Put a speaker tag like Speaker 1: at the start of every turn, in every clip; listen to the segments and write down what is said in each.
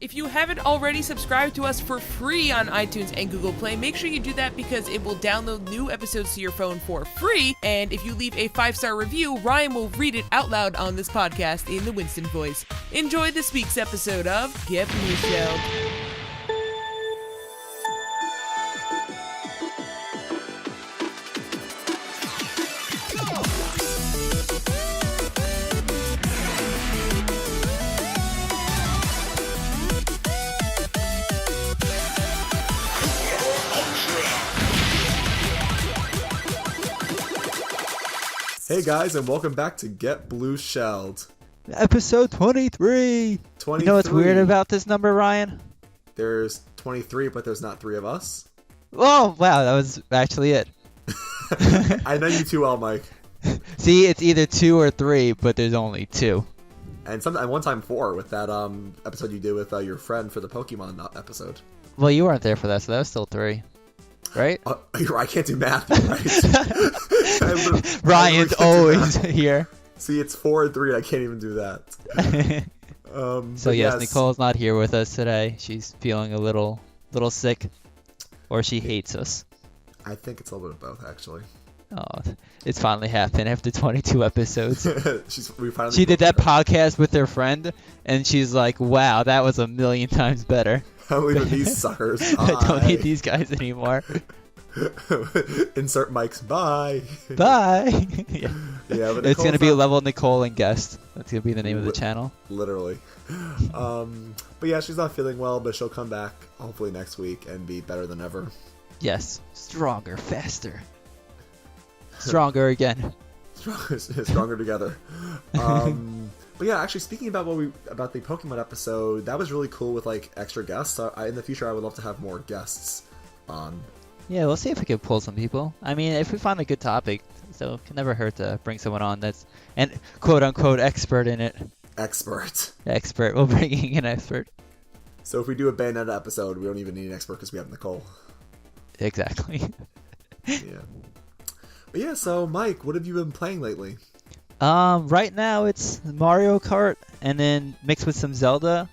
Speaker 1: If you haven't already subscribed to us for free on iTunes and Google Play, make sure you do that because it will download new episodes to your phone for free. And if you leave a 5-star review, Ryan will read it out loud on this podcast in the Winston voice. Enjoy this week's episode of Get Blueshelled.
Speaker 2: Hey guys, and welcome back to Get Blueshelled.
Speaker 3: Episode 23!
Speaker 2: 23.
Speaker 3: You know what's weird about this number, Ryan?
Speaker 2: There's 23, but there's not 3 of us.
Speaker 3: Oh, wow, that was actually it.
Speaker 2: I know you too well, Mike.
Speaker 3: See, it's either 2 or 3, but there's only 2.
Speaker 2: And one time 4 with that episode you did with your friend for the Pokemon episode.
Speaker 3: Well, you weren't there for that, so that was still 3. Right?
Speaker 2: I can't do math, right?
Speaker 3: Ryan's always here.
Speaker 2: See, it's 4 and 3, and I can't even do that.
Speaker 3: So yes, Nicole's not here with us today. She's feeling a little sick, or she hates us.
Speaker 2: I think it's a little bit of both, actually.
Speaker 3: Oh, it's finally happened after 22 episodes.
Speaker 2: She
Speaker 3: did that podcast with her friend, and she's like, wow, that was a million times better.
Speaker 2: How even these suckers?
Speaker 3: I don't need these guys anymore.
Speaker 2: Insert Mike's bye.
Speaker 3: Bye. Yeah,
Speaker 2: but
Speaker 3: it's gonna be Level Nicole and Guest. That's gonna be the name of the channel.
Speaker 2: Literally. But yeah, she's not feeling well, but she'll come back hopefully next week and be better than ever.
Speaker 3: Yes, stronger, faster, stronger again.
Speaker 2: Stronger together. But yeah, actually, speaking about about the Pokemon episode, that was really cool with like extra guests. In the future, I would love to have more guests on.
Speaker 3: Yeah, we'll see if we can pull some people. I mean, if we find a good topic, so it can never hurt to bring someone on that's an quote-unquote expert in it.
Speaker 2: Expert.
Speaker 3: We'll bring in an expert.
Speaker 2: So if we do a Bayonetta episode, we don't even need an expert because we have Nicole.
Speaker 3: Exactly.
Speaker 2: Yeah. But yeah, so Mike, what have you been playing lately?
Speaker 3: Right now it's Mario Kart, and then mixed with some Zelda,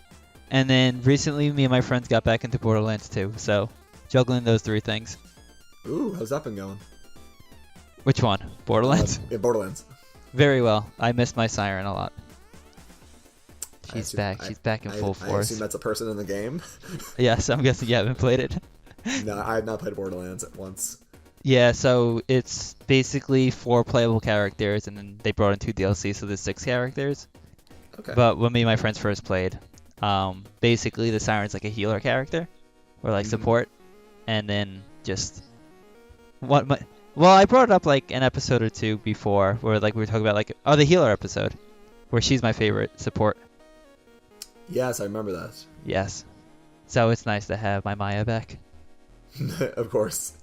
Speaker 3: and then recently me and my friends got back into Borderlands 2, so juggling those 3 things.
Speaker 2: Ooh, how's that been going?
Speaker 3: Which one? Borderlands?
Speaker 2: Yeah, Borderlands.
Speaker 3: Very well. I missed my Siren a lot. She's back in full force. I
Speaker 2: assume that's a person in the game?
Speaker 3: Yes, I'm guessing you haven't played it.
Speaker 2: No, I have not played Borderlands once.
Speaker 3: Yeah, so it's basically 4 playable characters, and then they brought in 2 DLC, so there's 6 characters.
Speaker 2: Okay.
Speaker 3: But when me and my friends first played, basically the Siren's like a healer character, or like support, and then just well, I brought it up like an episode or 2 before, where like we were talking about the healer episode, where she's my favorite support.
Speaker 2: Yes, I remember that.
Speaker 3: Yes, so it's nice to have my Maya back.
Speaker 2: Of course.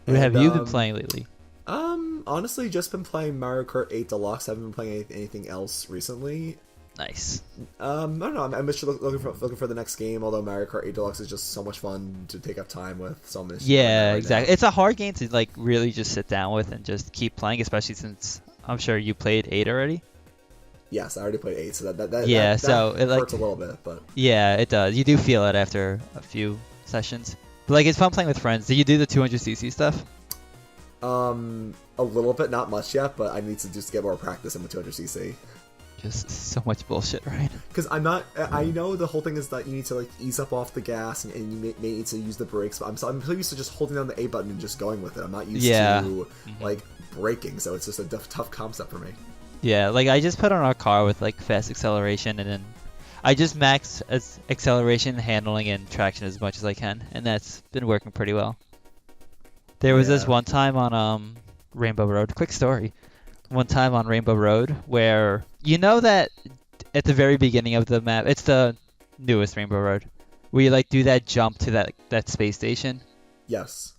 Speaker 3: What have you been playing lately?
Speaker 2: Honestly, just been playing Mario Kart 8 Deluxe. I haven't been playing anything else recently.
Speaker 3: Nice.
Speaker 2: I don't know. I'm just looking for the next game. Although Mario Kart 8 Deluxe is just so much fun to take up time with. So I'm
Speaker 3: exactly. Now. It's a hard game to like really just sit down with and just keep playing, especially since I'm sure you played 8 already.
Speaker 2: Yes, I already played 8, so that
Speaker 3: it
Speaker 2: hurts a little bit, but
Speaker 3: yeah, it does. You do feel it after a few sessions. But like, it's fun playing with friends. Did you do the 200cc stuff?
Speaker 2: A little bit, not much yet, but I need to just get more practice in the 200cc.
Speaker 3: Just so much bullshit, right?
Speaker 2: Because I know the whole thing is that you need to like ease up off the gas and you may need to use the brakes, but I'm so used to just holding down the A button and just going with it. I'm not used to like braking, so it's just a tough concept for me.
Speaker 3: Yeah, like I just put on our car with like fast acceleration, and then I just max acceleration, handling, and traction as much as I can, and that's been working pretty well. There was this one time on Rainbow Road. Quick story. One time on Rainbow Road where you know that at the very beginning of the map, it's the newest Rainbow Road, where you like do that jump to that space station.
Speaker 2: Yes.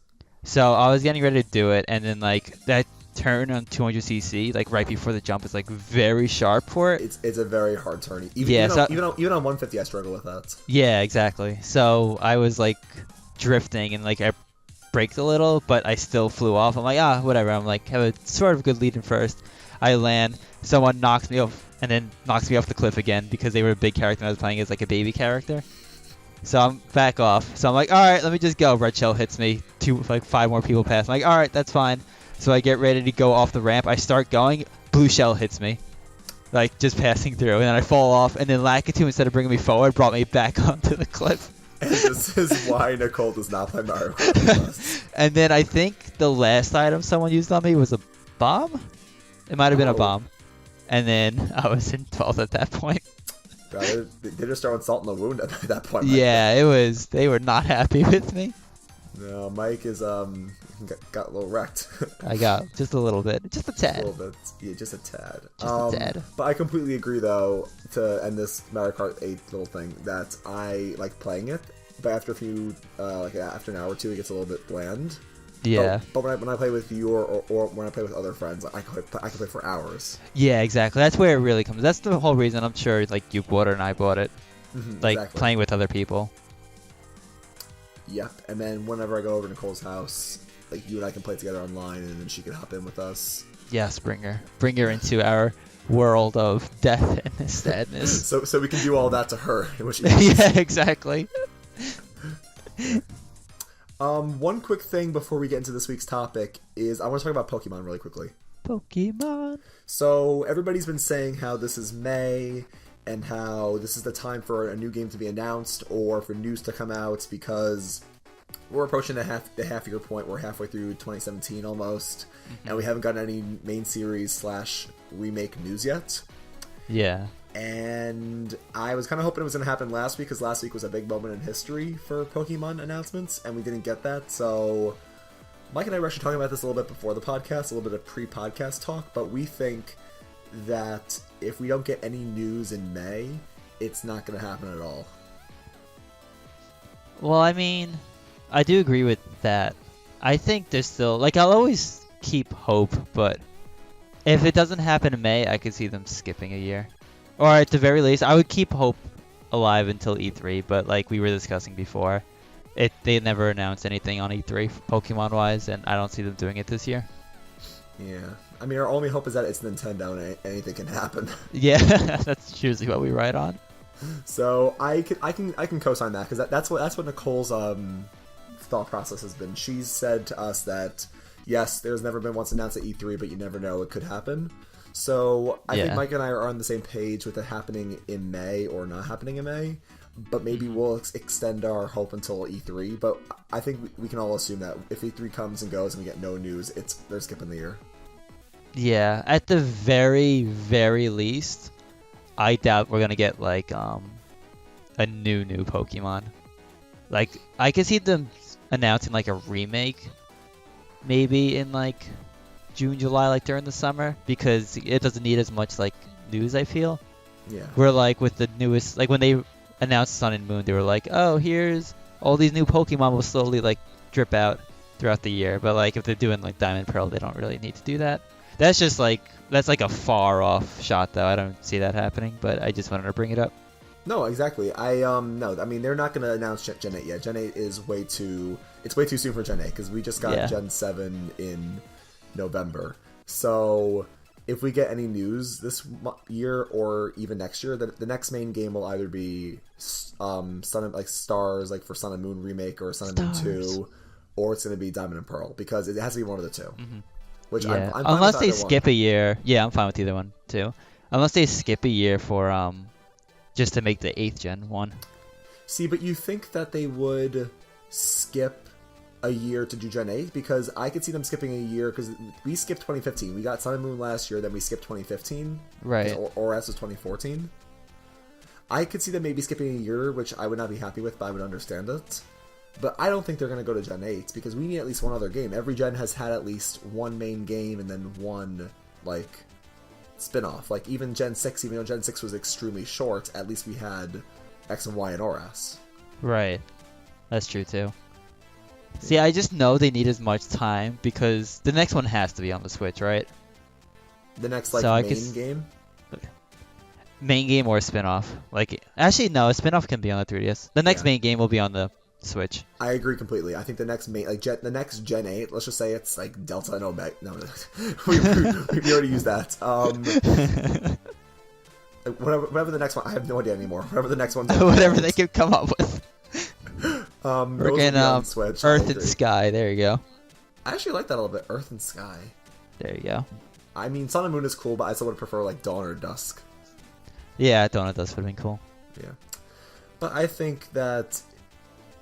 Speaker 3: So I was getting ready to do it, and then like that turn on 200cc, like right before the jump, is like very sharp for it.
Speaker 2: It's a very hard turn. Even on 150, I struggle with that.
Speaker 3: Yeah, exactly. So I was like drifting, and like I braked a little, but I still flew off. I'm like, whatever. I'm like, have a sort of good lead in first. I land, someone knocks me off, and then knocks me off the cliff again because they were a big character and I was playing as like a baby character. So I'm back off. So I'm like, all right, let me just go. Red shell hits me. 5 more people pass. I'm like, all right, that's fine. So I get ready to go off the ramp. I start going. Blue shell hits me, like just passing through, and then I fall off. And then Lakitu, instead of bringing me forward, brought me back onto the cliff.
Speaker 2: And this is why Nicole does not play Mario Kart.
Speaker 3: And then I think the last item someone used on me was a bomb. It might have been a bomb. And then I was in 12th at that point.
Speaker 2: God, they just started salt in the wound at that point.
Speaker 3: Yeah, it was. They were not happy with me.
Speaker 2: No, Mike is got a little wrecked.
Speaker 3: I got just a little bit, just a tad.
Speaker 2: A little bit, yeah, just a tad.
Speaker 3: Just a tad.
Speaker 2: But I completely agree, though, to end this Mario Kart 8 little thing, that I like playing it, but after a few, after an hour or two, it gets a little bit bland.
Speaker 3: Yeah.
Speaker 2: But when I play with you or when I play with other friends, I can play for hours.
Speaker 3: Yeah, exactly. That's where it really comes. That's the whole reason I'm sure like you bought it and I bought it. Like
Speaker 2: exactly.
Speaker 3: playing with other people.
Speaker 2: Yep. And then whenever I go over to Nicole's house, like you and I can play together online, and then she can hop in with us.
Speaker 3: Yes, bring her into our world of death and sadness.
Speaker 2: so we can do all that to her.
Speaker 3: Yeah, exactly.
Speaker 2: One quick thing before we get into this week's topic is I want to talk about Pokemon really quickly.
Speaker 3: Pokemon.
Speaker 2: So everybody's been saying how this is May and how this is the time for a new game to be announced or for news to come out because we're approaching the half-year point. We're halfway through 2017 almost, and we haven't gotten any main series / remake news yet.
Speaker 3: Yeah.
Speaker 2: And I was kind of hoping it was going to happen last week because last week was a big moment in history for Pokemon announcements, and we didn't get that. So Mike and I were actually talking about this a little bit before the podcast, a little bit of pre-podcast talk, but we think that if we don't get any news in May, it's not going to happen at all.
Speaker 3: Well, I mean, I do agree with that. I think there's still, like, I'll always keep hope, but if it doesn't happen in May, I could see them skipping a year. Or at the very least, I would keep hope alive until E3, but like we were discussing before, they never announced anything on E3 Pokemon-wise, and I don't see them doing it this year.
Speaker 2: Yeah. I mean, our only hope is that it's Nintendo and anything can happen.
Speaker 3: Yeah, that's usually what we write on.
Speaker 2: So I can co-sign that because that's what Nicole's thought process has been. She's said to us that yes, there's never been once announced at E3, but you never know, it could happen. So I think Mike and I are on the same page with it happening in May or not happening in May, but maybe we'll extend our hope until E3. But I think we can all assume that if E3 comes and goes and we get no news, they're skipping the year.
Speaker 3: Yeah, at the very, very least, I doubt we're gonna get like a new Pokemon. Like I could see them announcing like a remake, maybe in like June, July, like during the summer, because it doesn't need as much like news, I feel.
Speaker 2: Yeah.
Speaker 3: Where like with the newest, like when they announced Sun and Moon, they were like, oh, here's all these new Pokemon will slowly like drip out throughout the year. But like if they're doing like Diamond Pearl, they don't really need to do that. That's just like, that's like a far off shot though. I don't see that happening, but I just wanted to bring it up.
Speaker 2: No, exactly. No, I mean, they're not going to announce Gen 8 yet. Gen 8 is way too soon for Gen 8 because we just got Gen 7 in November. So if we get any news this year or even next year, the next main game will either be Stars, like for Sun and Moon remake, or Sun and Moon 2, or it's going to be Diamond and Pearl, because it has to be one of the two. Which I'm fine
Speaker 3: unless
Speaker 2: with
Speaker 3: they
Speaker 2: either
Speaker 3: skip
Speaker 2: one.
Speaker 3: a year. Yeah, I'm fine with either one too. Unless they skip a year for just to make the 8th gen one.
Speaker 2: See, but you think that they would skip a year to do Gen 8? Because I could see them skipping a year, because we skipped 2015. We got Sun and Moon last year, then we skipped 2015.
Speaker 3: Right.
Speaker 2: Or as was 2014. I could see them maybe skipping a year, which I would not be happy with, but I would understand it. But I don't think they're going to go to Gen 8, because we need at least one other game. Every gen has had at least one main game and then one, like, spin-off. Like, even Gen 6, even though Gen 6 was extremely short, at least we had X and Y and ORAS.
Speaker 3: Right. That's true, too. See, I just know they need as much time, because the next one has to be on the Switch, right?
Speaker 2: The next, like, main game?
Speaker 3: Main game or a spin-off. Like, actually, no, a spin-off can be on the 3DS. The next main game will be on the Switch.
Speaker 2: I agree completely. I think the next the next Gen 8, let's just say it's like Delta and Omega. No, we already used that. Whatever the next one, I have no idea anymore. Whatever the next one.
Speaker 3: Whatever they could come up with.
Speaker 2: We're
Speaker 3: getting
Speaker 2: Switch.
Speaker 3: Earth and Sky. There you go.
Speaker 2: I actually like that a little bit. Earth and Sky.
Speaker 3: There you go.
Speaker 2: I mean, Sun and Moon is cool, but I still would prefer like Dawn or Dusk.
Speaker 3: Yeah, Dawn or Dusk would have been cool.
Speaker 2: Yeah, but I think that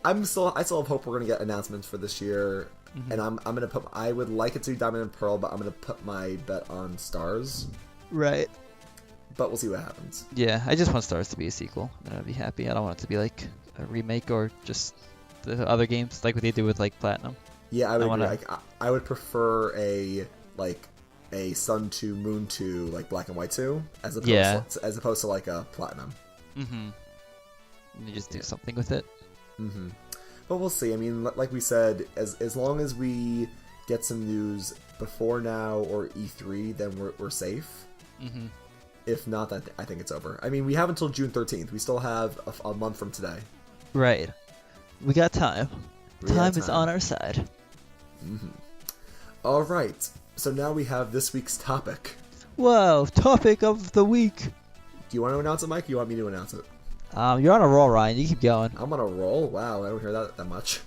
Speaker 2: I still have hope we're gonna get announcements for this year, and I'm gonna put. I would like it to be Diamond and Pearl, but I'm gonna put my bet on Stars.
Speaker 3: Right.
Speaker 2: But we'll see what happens.
Speaker 3: Yeah, I just want Stars to be a sequel, and I'd be happy. I don't want it to be like a remake or just the other games like what they do with like Platinum.
Speaker 2: Yeah, I would agree. Like, I would prefer a Sun 2, Moon 2, like Black and White 2, as opposed to like a Platinum.
Speaker 3: Mm-hmm. You just do something with it.
Speaker 2: Mm-hmm. But we'll see. I mean, like we said, as long as we get some news before now or E3, then we're safe. Mm-hmm. If not, then I think it's over. I mean, we have until June 13th. We still have a month from today.
Speaker 3: Right. We got time. Time is on our side.
Speaker 2: Mm-hmm. All right. So now we have this week's topic.
Speaker 3: Whoa, topic of the week.
Speaker 2: Do you want to announce it, Mike? Or you want me to announce it?
Speaker 3: You're on a roll, Ryan. You keep going.
Speaker 2: I'm on a roll? Wow, I don't hear that much.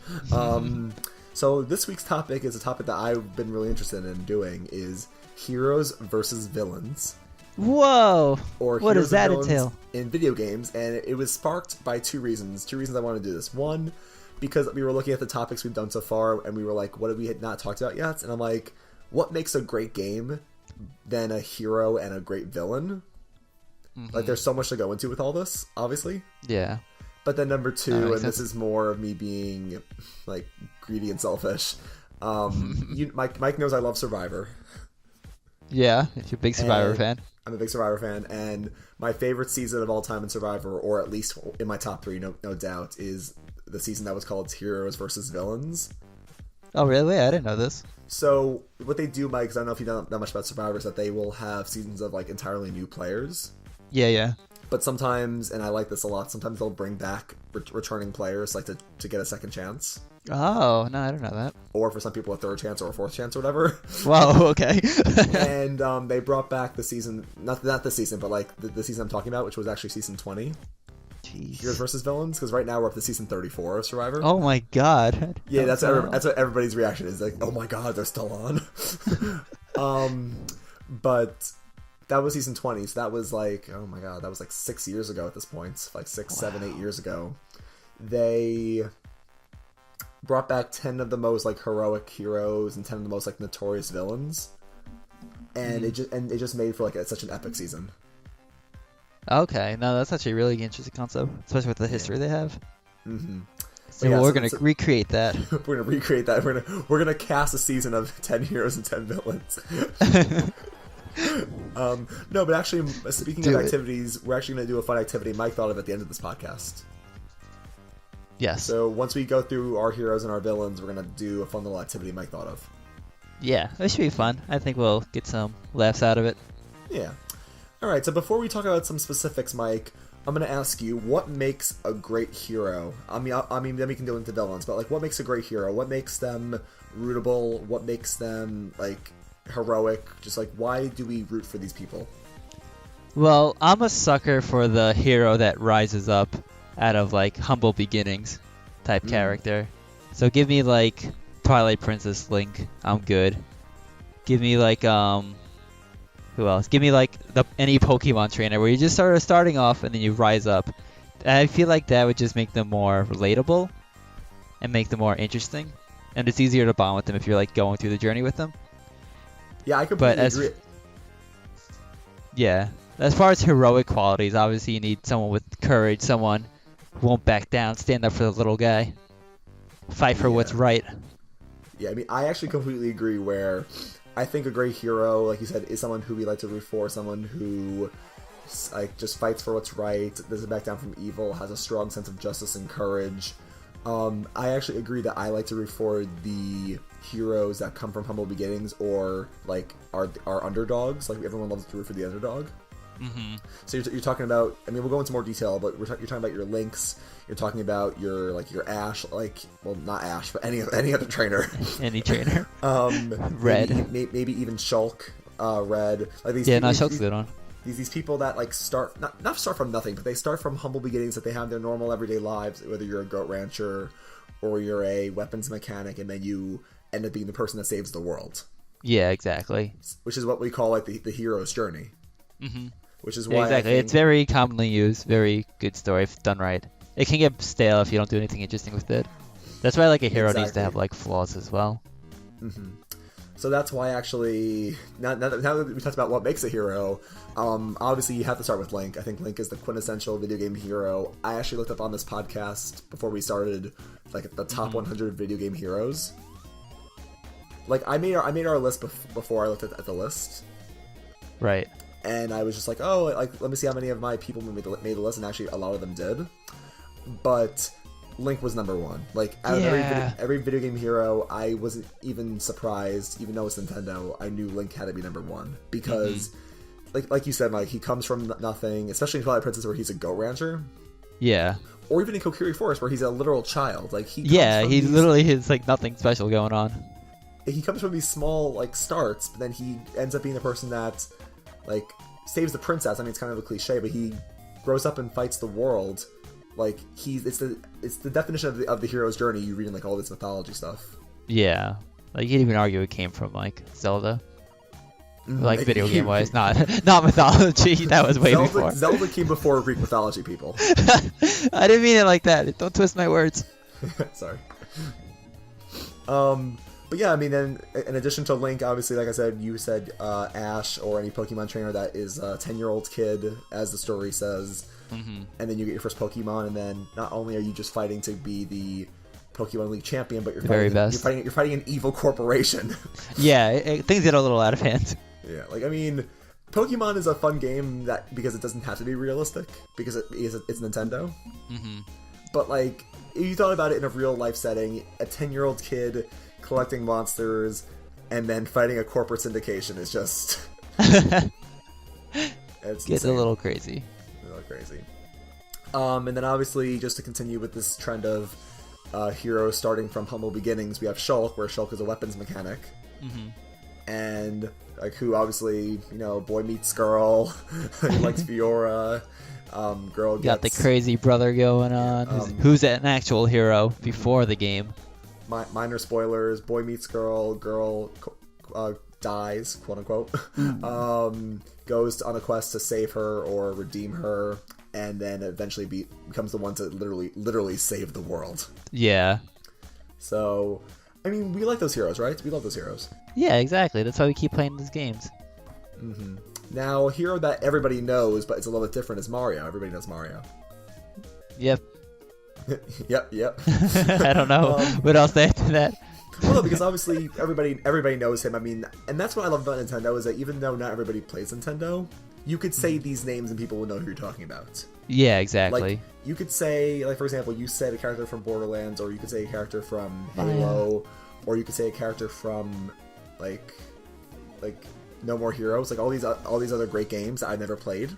Speaker 2: So this week's topic is a topic that I've been really interested in doing, is heroes versus villains.
Speaker 3: Whoa!
Speaker 2: Or
Speaker 3: what does that entail?
Speaker 2: In video games, and it was sparked by two reasons. Two reasons I wanted to do this. One, because we were looking at the topics we've done so far, and we were like, what have we had not talked about yet? And I'm like, what makes a great game than a hero and a great villain? Mm-hmm. Like, there's so much to go into with all this, obviously.
Speaker 3: Yeah.
Speaker 2: But then number two, and this is more of me being, like, greedy and selfish. Mike knows I love Survivor.
Speaker 3: Yeah, if you're a big Survivor fan.
Speaker 2: I'm a big Survivor fan, and my favorite season of all time in Survivor, or at least in my top three, no doubt, is the season that was called Heroes versus Villains.
Speaker 3: Oh, really? I didn't know this.
Speaker 2: So, what they do, Mike, because I don't know if you know that much about Survivor, is that they will have seasons of, like, entirely new players.
Speaker 3: Yeah.
Speaker 2: But sometimes, and I like this a lot, sometimes they'll bring back returning players, like, to get a second chance.
Speaker 3: Oh, no, I don't know that.
Speaker 2: Or for some people, a third chance or a fourth chance or whatever.
Speaker 3: Wow, okay.
Speaker 2: And they brought back the season, not this season, but, like, the season I'm talking about, which was actually season 20.
Speaker 3: Jeez.
Speaker 2: Heroes versus Villains, because right now we're up to season 34 of Survivor.
Speaker 3: Oh my god.
Speaker 2: Yeah, that's what everybody's reaction is, like, oh my god, they're still on. But that was season 20, so that was like, oh my god, that was like 6 years ago at this point, like 6, 7, 8 years ago. They brought back 10 of the most, like, heroic heroes and 10 of the most, like, notorious villains, and it just made for, like, such an epic season.
Speaker 3: Okay, no, that's actually a really interesting concept, especially with the history they have.
Speaker 2: Mm-hmm.
Speaker 3: So we're gonna recreate that.
Speaker 2: We're gonna recreate that. We're gonna cast a season of 10 heroes and 10 villains. No, but actually, speaking of activities, we're actually gonna do a fun activity Mike thought of at the end of this podcast.
Speaker 3: Yes.
Speaker 2: So once we go through our heroes and our villains, we're gonna do a fun little activity Mike thought of.
Speaker 3: Yeah, that should be fun. I think we'll get some laughs out of it.
Speaker 2: Yeah. Alright, so before we talk about some specifics, Mike, I'm going to ask you, what makes a great hero? I mean, then we can go into villains, but, like, what makes a great hero? What makes them rootable? What makes them, like, heroic? Just, like, why do we root for these people?
Speaker 3: Well, I'm a sucker for the hero that rises up out of, like, humble beginnings type character. So give me, like, Twilight Princess Link. I'm good. Give me, like, who else? Give me, like, any Pokemon trainer where you just starting off and then you rise up. And I feel like that would just make them more relatable and make them more interesting. And it's easier to bond with them if you're, like, going through the journey with them.
Speaker 2: Yeah, I completely agree.
Speaker 3: Yeah. As far as heroic qualities, obviously you need someone with courage, someone who won't back down, stand up for the little guy, fight for what's right.
Speaker 2: Yeah, I mean, I actually completely agree where I think a great hero, like you said, is someone who we like to root for, someone who, like, just fights for what's right, doesn't back down from evil, has a strong sense of justice and courage. I actually agree that I like to root for the heroes that come from humble beginnings or, like, are underdogs. Like, everyone loves to root for the underdog. So you're talking about, I mean, we'll go into more detail, but you're talking about your Lynx, you're talking about your Ash, well, not Ash, but any other trainer.
Speaker 3: Any trainer.
Speaker 2: Red. Maybe even Shulk, Red. Like these
Speaker 3: Shulk's a good one.
Speaker 2: These people that start, not start from nothing, but they start from humble beginnings, that they have their normal everyday lives, whether you're a goat rancher or you're a weapons mechanic, and then you end up being the person that saves the world.
Speaker 3: Yeah, exactly. Which
Speaker 2: is what we call the hero's journey. Which is why
Speaker 3: exactly. It's very commonly used. Very good story if done right. It can get stale if you don't do anything interesting with it. That's why a hero needs to have flaws as well.
Speaker 2: So that's why actually, now that we talked about what makes a hero, obviously you have to start with Link. I think Link is the quintessential video game hero. I actually looked up on this podcast before we started, the top 100 video game heroes. I made our list before I looked at the list.
Speaker 3: Right.
Speaker 2: And I was just let me see how many of my people made the list, and actually a lot of them did. But Link was number one. Out of every video game hero, I wasn't even surprised, even though it's Nintendo, I knew Link had to be number one. Because, like you said, Mike, he comes from nothing, especially in Twilight Princess where he's a goat rancher.
Speaker 3: Yeah.
Speaker 2: Or even in Kokiri Forest where he's a literal child. He
Speaker 3: literally has nothing special going on.
Speaker 2: He comes from these small starts, but then he ends up being the person that saves the princess. I mean, it's kind of a cliche, but he grows up and fights the world. It's the definition of the hero's journey. You read in all this mythology stuff.
Speaker 3: Yeah, you can't even argue it came from Zelda. Video game wise, not mythology. That was way before.
Speaker 2: Zelda came before Greek mythology, people.
Speaker 3: I didn't mean it like that. Don't twist my words.
Speaker 2: Sorry. But yeah, I mean, then in addition to Link, obviously, like I said, you said Ash or any Pokemon trainer that is a 10-year-old kid, as the story says. And then you get your first Pokemon, and then not only are you just fighting to be the Pokemon League champion, but you're fighting an evil corporation.
Speaker 3: Yeah, things get a little out of hand.
Speaker 2: Yeah, I mean, Pokemon is a fun game because it doesn't have to be realistic, because it's Nintendo. But if you thought about it in a real life setting, a 10-year-old kid collecting monsters and then fighting a corporate syndication is just
Speaker 3: Gets a little crazy.
Speaker 2: And then obviously, just to continue with this trend of heroes starting from humble beginnings, we have Shulk, where Shulk is a weapons mechanic. And who obviously, boy meets girl. He likes Fiora. Girl gets...
Speaker 3: Got the crazy brother going on. Who's an actual hero before the game?
Speaker 2: Minor spoilers. Boy meets girl. Girl dies, quote unquote. Goes on a quest to save her or redeem her, and then eventually becomes the one to literally save the world.
Speaker 3: Yeah.
Speaker 2: So, I mean, we like those heroes, right? We love those heroes.
Speaker 3: Yeah, exactly. That's why we keep playing these games.
Speaker 2: Now, a hero that everybody knows, but it's a little bit different, is Mario. Everybody knows Mario.
Speaker 3: Yep.
Speaker 2: Yep.
Speaker 3: I don't know what else to add to that.
Speaker 2: Well, no, because obviously everybody knows him. I mean, and that's what I love about Nintendo, is that even though not everybody plays Nintendo, you could say these names and people will know who you're talking about.
Speaker 3: Yeah, exactly.
Speaker 2: You could say, for example, you said a character from Borderlands, or you could say a character from Halo, or you could say a character from No More Heroes, all these other great games that I've never played.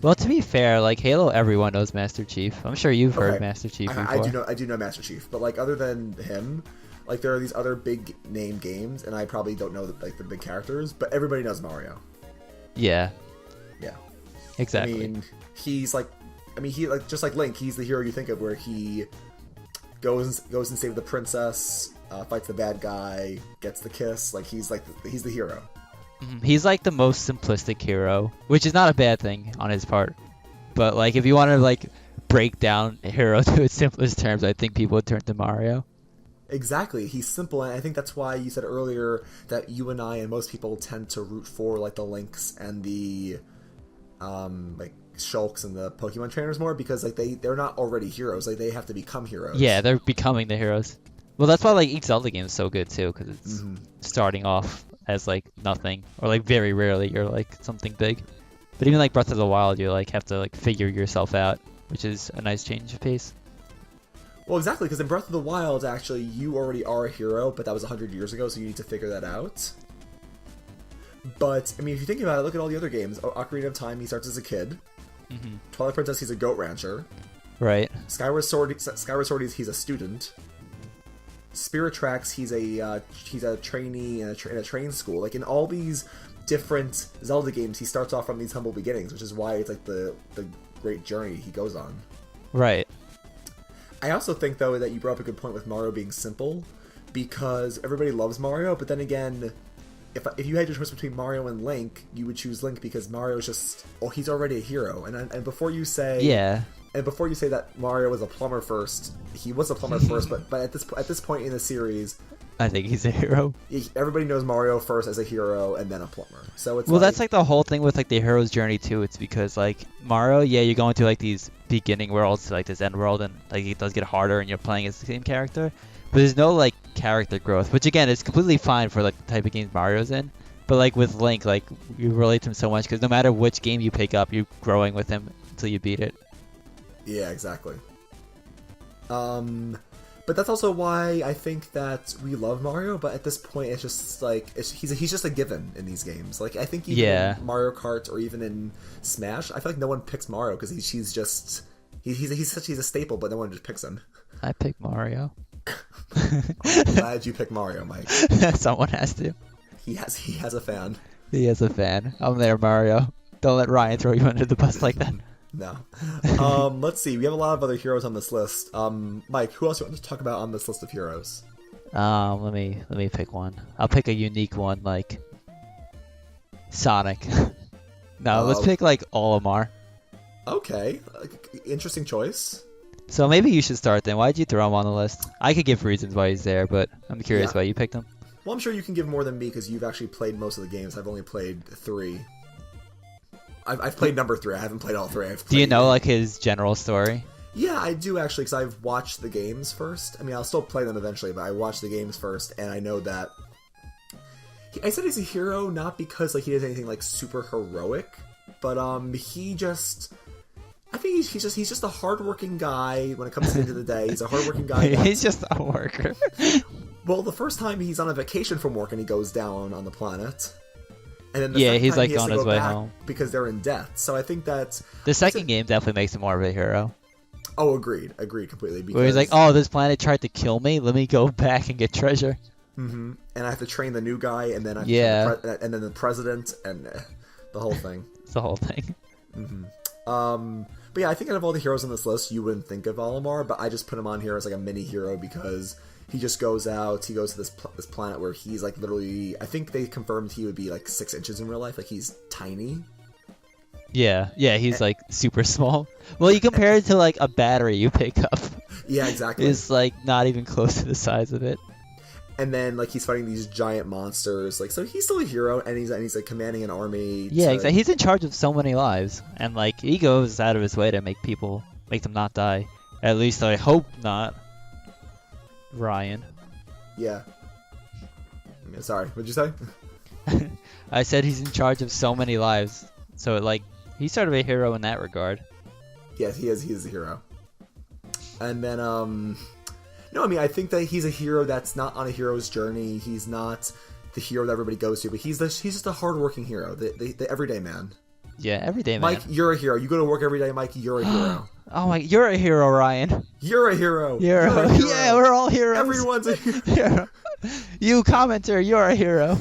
Speaker 3: Well, to be fair, Halo, everyone knows Master Chief. I'm sure you've heard Master Chief before.
Speaker 2: I do know Master Chief, but other than him, there are these other big name games, and I probably don't know the big characters, but everybody knows Mario.
Speaker 3: Yeah.
Speaker 2: Yeah.
Speaker 3: Exactly.
Speaker 2: I mean, he's he just like Link, he's the hero you think of, where he goes and saves the princess, fights the bad guy, gets the kiss. He's the hero.
Speaker 3: He's the most simplistic hero, which is not a bad thing on his part. But if you want to break down a hero to its simplest terms, I think people would turn to Mario.
Speaker 2: Exactly, he's simple, and I think that's why you said earlier that you and I and most people tend to root for the Lynx and the Shulks and the Pokemon trainers more, because they're not already heroes. They have to become heroes.
Speaker 3: Yeah, they're becoming the heroes. Well, that's why each Zelda game is so good too, because it's starting off as nothing, or very rarely you're something big. But even Breath of the Wild, you have to figure yourself out, which is a nice change of pace.
Speaker 2: Well, exactly, because in Breath of the Wild, actually, you already are a hero, but that was 100 years ago, so you need to figure that out. But, I mean, if you think about it, look at all the other games. Ocarina of Time, he starts as a kid.
Speaker 3: Mm-hmm.
Speaker 2: Twilight Princess, he's a goat rancher.
Speaker 3: Right.
Speaker 2: Skyward Sword, he's a student. Spirit Tracks, he's a trainee in a train school. Like, in all these different Zelda games, he starts off from these humble beginnings, which is why it's like the great journey he goes on.
Speaker 3: Right.
Speaker 2: I also think, though, that you brought up a good point with Mario being simple, because everybody loves Mario, but then again, if you had your choice between Mario and Link, you would choose Link because Mario's just, he's already a hero. And before you say...
Speaker 3: Yeah.
Speaker 2: And before you say that Mario was a plumber first, he was a plumber first, but at this point in the series,
Speaker 3: I think he's a hero.
Speaker 2: Everybody knows Mario first as a hero and then a plumber. So it's
Speaker 3: that's like the whole thing with like the hero's journey too. It's because like Mario, yeah, you're going to like these beginning worlds to like this end world, and like it does get harder, and you're playing as the same character, but there's no like character growth, which again is completely fine for like the type of games Mario's in. But like with Link, like you relate to him so much because no matter which game you pick up, you're growing with him until you beat it.
Speaker 2: Yeah, exactly. But that's also why I think that we love Mario, but at this point it's just like he's just a given in these games. Like I think even in Mario Kart or even in Smash, I feel like no one picks Mario because he's a staple, but no one just picks him.
Speaker 3: I pick Mario.
Speaker 2: I'm glad you pick Mario, Mike.
Speaker 3: Someone has to.
Speaker 2: He has a fan.
Speaker 3: He has a fan. I'm there, Mario. Don't let Ryan throw you under the bus like that.
Speaker 2: No. Let's see. We have a lot of other heroes on this list. Mike, who else do you want to talk about on this list of heroes?
Speaker 3: Let me pick one. I'll pick a unique one, like Sonic. No, let's pick like Olimar.
Speaker 2: Okay, interesting choice.
Speaker 3: So maybe you should start then. Why'd you throw him on the list? I could give reasons why he's there, but I'm curious why you picked him.
Speaker 2: Well, I'm sure you can give more than me because you've actually played most of the games. I've only played 3. I've played number 3. I haven't played all 3.
Speaker 3: Do you know like his general story?
Speaker 2: Yeah, I do actually, because I've watched the games first. I mean, I'll still play them eventually, but I watched the games first, and I know that I said he's a hero not because like he does anything like super heroic, but he just. I think he's just a hardworking guy. When it comes to the end of the day, he's a hardworking guy.
Speaker 3: He's just a worker.
Speaker 2: Well, the first time he's on a vacation from work and he goes down on the planet. And then the
Speaker 3: he's like
Speaker 2: he has
Speaker 3: on
Speaker 2: to
Speaker 3: his
Speaker 2: go
Speaker 3: way
Speaker 2: back
Speaker 3: home
Speaker 2: because they're in debt. So I think that's
Speaker 3: the second game definitely makes him more of a hero.
Speaker 2: Oh, agreed completely. Because...
Speaker 3: Where he's like, oh, this planet tried to kill me. Let me go back and get treasure.
Speaker 2: Mm-hmm. And I have to train the new guy, and then and then the president, and the whole thing.
Speaker 3: It's the whole thing.
Speaker 2: Mm-hmm. But yeah, I think out of all the heroes on this list, you wouldn't think of Olimar, but I just put him on here as like a mini hero because he just goes out. He goes to this planet where he's like literally. I think they confirmed he would be like 6 inches in real life. Like he's tiny.
Speaker 3: Yeah, he's like super small. Well, you compare it to like a battery you pick up.
Speaker 2: Yeah, exactly.
Speaker 3: It's like not even close to the size of it.
Speaker 2: And then like he's fighting these giant monsters. Like so, he's still a hero, and he's like commanding an army.
Speaker 3: Yeah, exactly. He's in charge of so many lives, and like he goes out of his way to make them not die. At least I hope not. Ryan.
Speaker 2: Yeah. Sorry, what'd you say?
Speaker 3: I said he's in charge of so many lives, so like he's sort of a hero in that regard.
Speaker 2: Yes, he is. He is a hero. And then no, I mean I think that he's a hero that's not on a hero's journey. He's not the hero that everybody goes to, but he's just a hardworking hero, the everyday man.
Speaker 3: Yeah, everyday man.
Speaker 2: Mike, you're a hero. You go to work every day, Mike. You're a hero.
Speaker 3: Oh my, you're a hero, Ryan.
Speaker 2: You're a hero.
Speaker 3: You're a hero. Yeah, we're all heroes.
Speaker 2: Everyone's a hero.
Speaker 3: You commenter, you're a hero.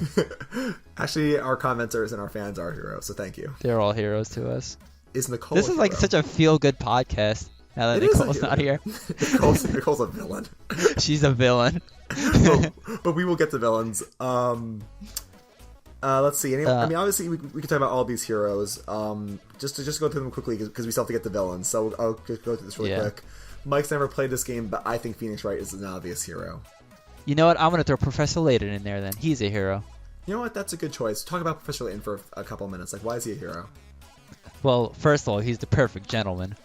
Speaker 2: Actually, our commenters and our fans are heroes, so thank you.
Speaker 3: They're all heroes to us.
Speaker 2: Is Nicole?
Speaker 3: This is like such a feel-good podcast. Now that Nicole's not here.
Speaker 2: Nicole's a villain.
Speaker 3: She's a villain.
Speaker 2: but we will get to villains. Let's see. I mean, obviously, we can talk about all these heroes. Just to go through them quickly because we still have to get to villains. So I'll just go through this really quick. Mike's never played this game, but I think Phoenix Wright is an obvious hero.
Speaker 3: You know what? I'm gonna throw Professor Layton in there. Then he's a hero.
Speaker 2: You know what? That's a good choice. Talk about Professor Layton for a couple minutes. Like, why is he a hero?
Speaker 3: Well, first of all, he's the perfect gentleman.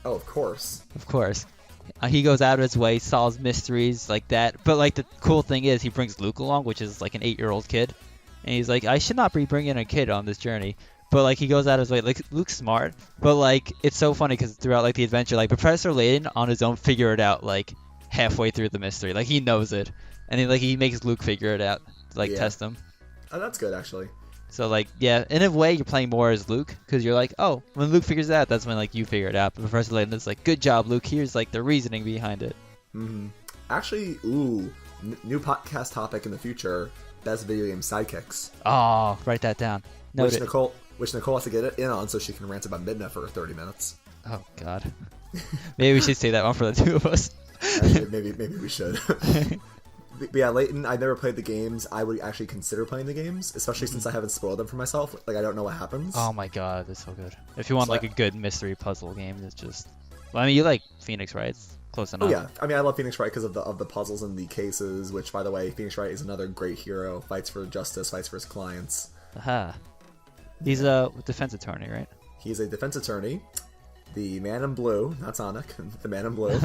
Speaker 2: Oh, of course.
Speaker 3: Of course. He goes out of his way, solves mysteries like that. But like the cool thing is, he brings Luke along, which is like an 8-year-old kid. And he's like, I should not be bringing a kid on this journey. But like he goes out of his way. Like Luke's smart, but like it's so funny because throughout like the adventure, like Professor Layton on his own figure it out like halfway through the mystery. Like he knows it, and then like he makes Luke figure it out, to, like test him.
Speaker 2: Oh, that's good actually.
Speaker 3: So like, yeah, in a way you're playing more as Luke because you're like, oh, when Luke figures it out, that's when like you figure it out. But Professor Layton's like, good job, Luke. Here's like the reasoning behind it.
Speaker 2: Mm-hmm. Actually, new podcast topic in the future: best video game sidekicks.
Speaker 3: Oh, write that down.
Speaker 2: Which Nicole has to get it in on so she can rant about Midna for 30 minutes.
Speaker 3: Oh God. Maybe we should say that one for the two of us.
Speaker 2: Maybe we should. But yeah, Layton, I never played the games. I would actually consider playing the games, especially since I haven't spoiled them for myself. Like, I don't know what happens.
Speaker 3: Oh my God, that's so good. If you want like a good mystery puzzle game, it's just... Well, I mean, you like Phoenix, right? It's close enough.
Speaker 2: Oh yeah, I mean, I love Phoenix Wright because of the puzzles and the cases, which, by the way, Phoenix Wright is another great hero. Fights for justice, fights for his clients.
Speaker 3: Aha. He's a defense attorney, right?
Speaker 2: He's a defense attorney. The man in blue, not Sonic, the man in blue.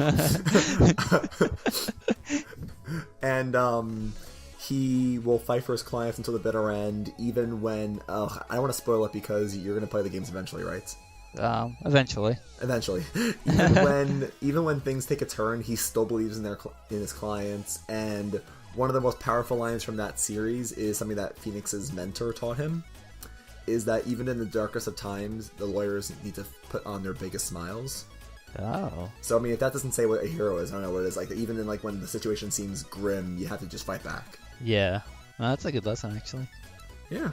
Speaker 2: And he will fight for his clients until the bitter end, even when... I don't want to spoil it because you're going to play the games eventually, right?
Speaker 3: Eventually.
Speaker 2: Eventually. even when things take a turn, he still believes in his clients, and one of the most powerful lines from that series is something that Phoenix's mentor taught him, is that even in the darkest of times, the lawyers need to put on their biggest smiles.
Speaker 3: Oh.
Speaker 2: So, I mean, if that doesn't say what a hero is, I don't know what it is. Like, even in, like, when the situation seems grim, you have to just fight back.
Speaker 3: Yeah. Well, that's a good lesson, actually.
Speaker 2: Yeah.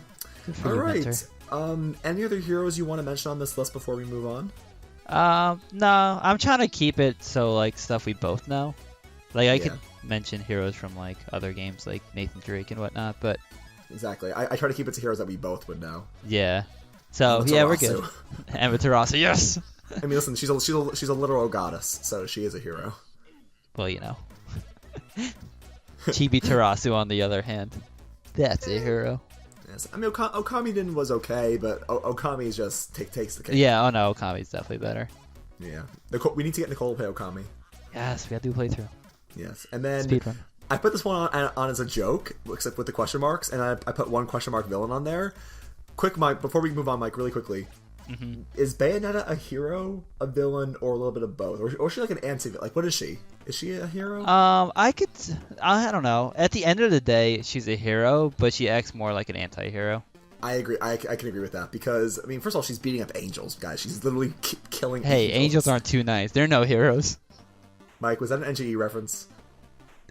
Speaker 3: All
Speaker 2: right.
Speaker 3: Mentor.
Speaker 2: Any other heroes you want to mention on this list before we move on?
Speaker 3: No. I'm trying to keep it so, like, stuff we both know. Like, I could
Speaker 2: Yeah.
Speaker 3: mention heroes from, like, other games, like Nathan Drake and whatnot, but...
Speaker 2: Exactly. I try to keep it to heroes that we both would know.
Speaker 3: Yeah. So,
Speaker 2: Amaterasu.
Speaker 3: yeah, we're good. Amaterasu, yes!
Speaker 2: I mean, listen, she's a literal goddess, so she is a hero.
Speaker 3: Well, you know. Chibi Tarasu, on the other hand. That's a hero.
Speaker 2: Yes. I mean, Okami was okay, but Okami just takes the cake.
Speaker 3: Yeah, oh no, Okami's definitely better.
Speaker 2: Yeah. We need to get Nicole to play Okami.
Speaker 3: Yes, we gotta do a playthrough.
Speaker 2: Yes. And then...
Speaker 3: Speedrun.
Speaker 2: I put this one on as a joke, except with the question marks, and I put one question mark villain on there. Quick, Mike, before we move on, Mike, really quickly. Mm-hmm. Is Bayonetta a hero, a villain, or a little bit of both? Or is she like an anti-villain? Like, what is she? Is she a hero?
Speaker 3: I don't know. At the end of the day, she's a hero, but she acts more like an anti-hero.
Speaker 2: I agree. I can agree with that because, I mean, first of all, she's beating up angels, guys. She's literally killing
Speaker 3: Hey, angels aren't too nice. They're no heroes.
Speaker 2: Mike, was that an NGE reference?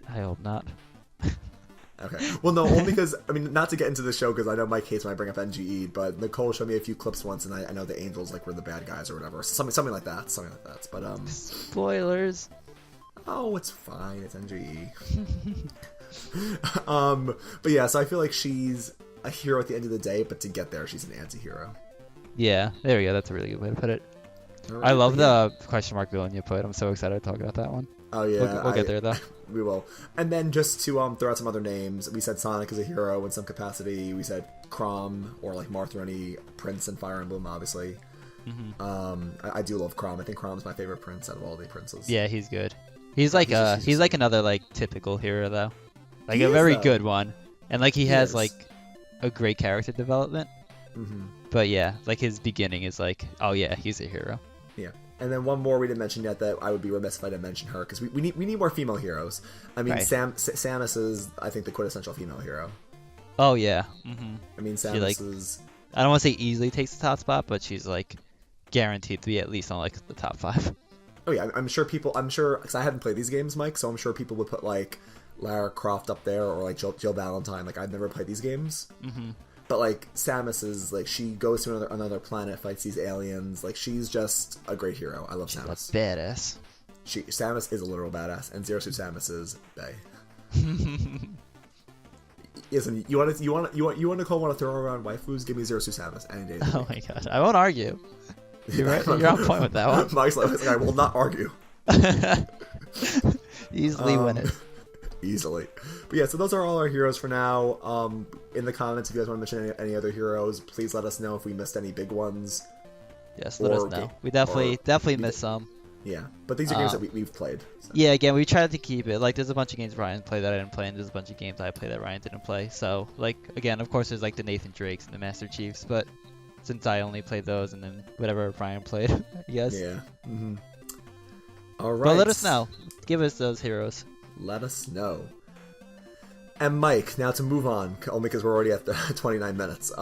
Speaker 3: I hope not.
Speaker 2: Okay. Well, no, only because, I mean, not to get into the show, because I know Mike hates when I bring up NGE, but Nicole showed me a few clips once, and I know the angels, like, were the bad guys or whatever. Something like that. But,
Speaker 3: Spoilers.
Speaker 2: Oh, it's fine. It's NGE. But yeah, so I feel like she's a hero at the end of the day, but to get there, she's an anti-hero.
Speaker 3: Yeah, there we go. That's a really good way to put it.
Speaker 2: Right,
Speaker 3: I love the question mark villain you put. I'm so excited to talk about that one.
Speaker 2: Oh yeah,
Speaker 3: we'll get there though.
Speaker 2: We will. And then just to throw out some other names, we said Sonic is a hero in some capacity. We said Chrom or like Marthrony, Prince in Fire Emblem, obviously. Mm-hmm. I do love Chrom. I think Chrom's my favorite prince out of all the princes.
Speaker 3: Yeah, he's good. He's like he's like another like typical hero though, like
Speaker 2: he
Speaker 3: a very
Speaker 2: though.
Speaker 3: good one, and like he has like a great character development.
Speaker 2: Mm-hmm.
Speaker 3: But yeah, like his beginning is like, oh yeah, he's a hero.
Speaker 2: Yeah. And then one more we didn't mention yet that I would be remiss if I didn't mention her, because we need more female heroes. I mean, right. Samus is, I think, the quintessential female hero.
Speaker 3: Oh, yeah. Mm-hmm.
Speaker 2: I mean, Samus is...
Speaker 3: I don't want to say easily takes the top spot, but she's, like, guaranteed to be at least on, like, the top 5.
Speaker 2: Oh, yeah. I'm sure, because I haven't played these games, Mike, so I'm sure people would put, like, Lara Croft up there, or, like, Jill Valentine. Like, I've never played these games. Mm-hmm. But, like, Samus is, like, she goes to another planet, fights these aliens. Like, she's just a great hero. I love Samus.
Speaker 3: She's a badass.
Speaker 2: Samus is a literal badass, and Zero Suit Samus is bae. Listen, you want to want to throw around waifus? Give me Zero Suit Samus any day.
Speaker 3: Oh my god, I won't argue. You're right. You're on point with that one.
Speaker 2: Mike's like, I will not argue.
Speaker 3: Easily win it.
Speaker 2: Easily. But yeah, so those are all our heroes for now. In the comments, if you guys want to mention any other heroes, please let us know if we missed any big ones.
Speaker 3: Yes, let us know. We definitely missed some.
Speaker 2: Yeah, but these are games that we've played. So.
Speaker 3: Yeah, again, we tried to keep it. Like, there's a bunch of games Ryan played that I didn't play, and there's a bunch of games I played that Ryan didn't play. So, like, again, of course, there's, like, the Nathan Drakes and the Master Chiefs, but since I only played those, and then whatever Ryan played, I guess.
Speaker 2: Yeah. Mm-hmm. All right.
Speaker 3: But let us know. Give us those heroes.
Speaker 2: Let us know. And Mike, now to move on, only because we're already at the 29 minutes.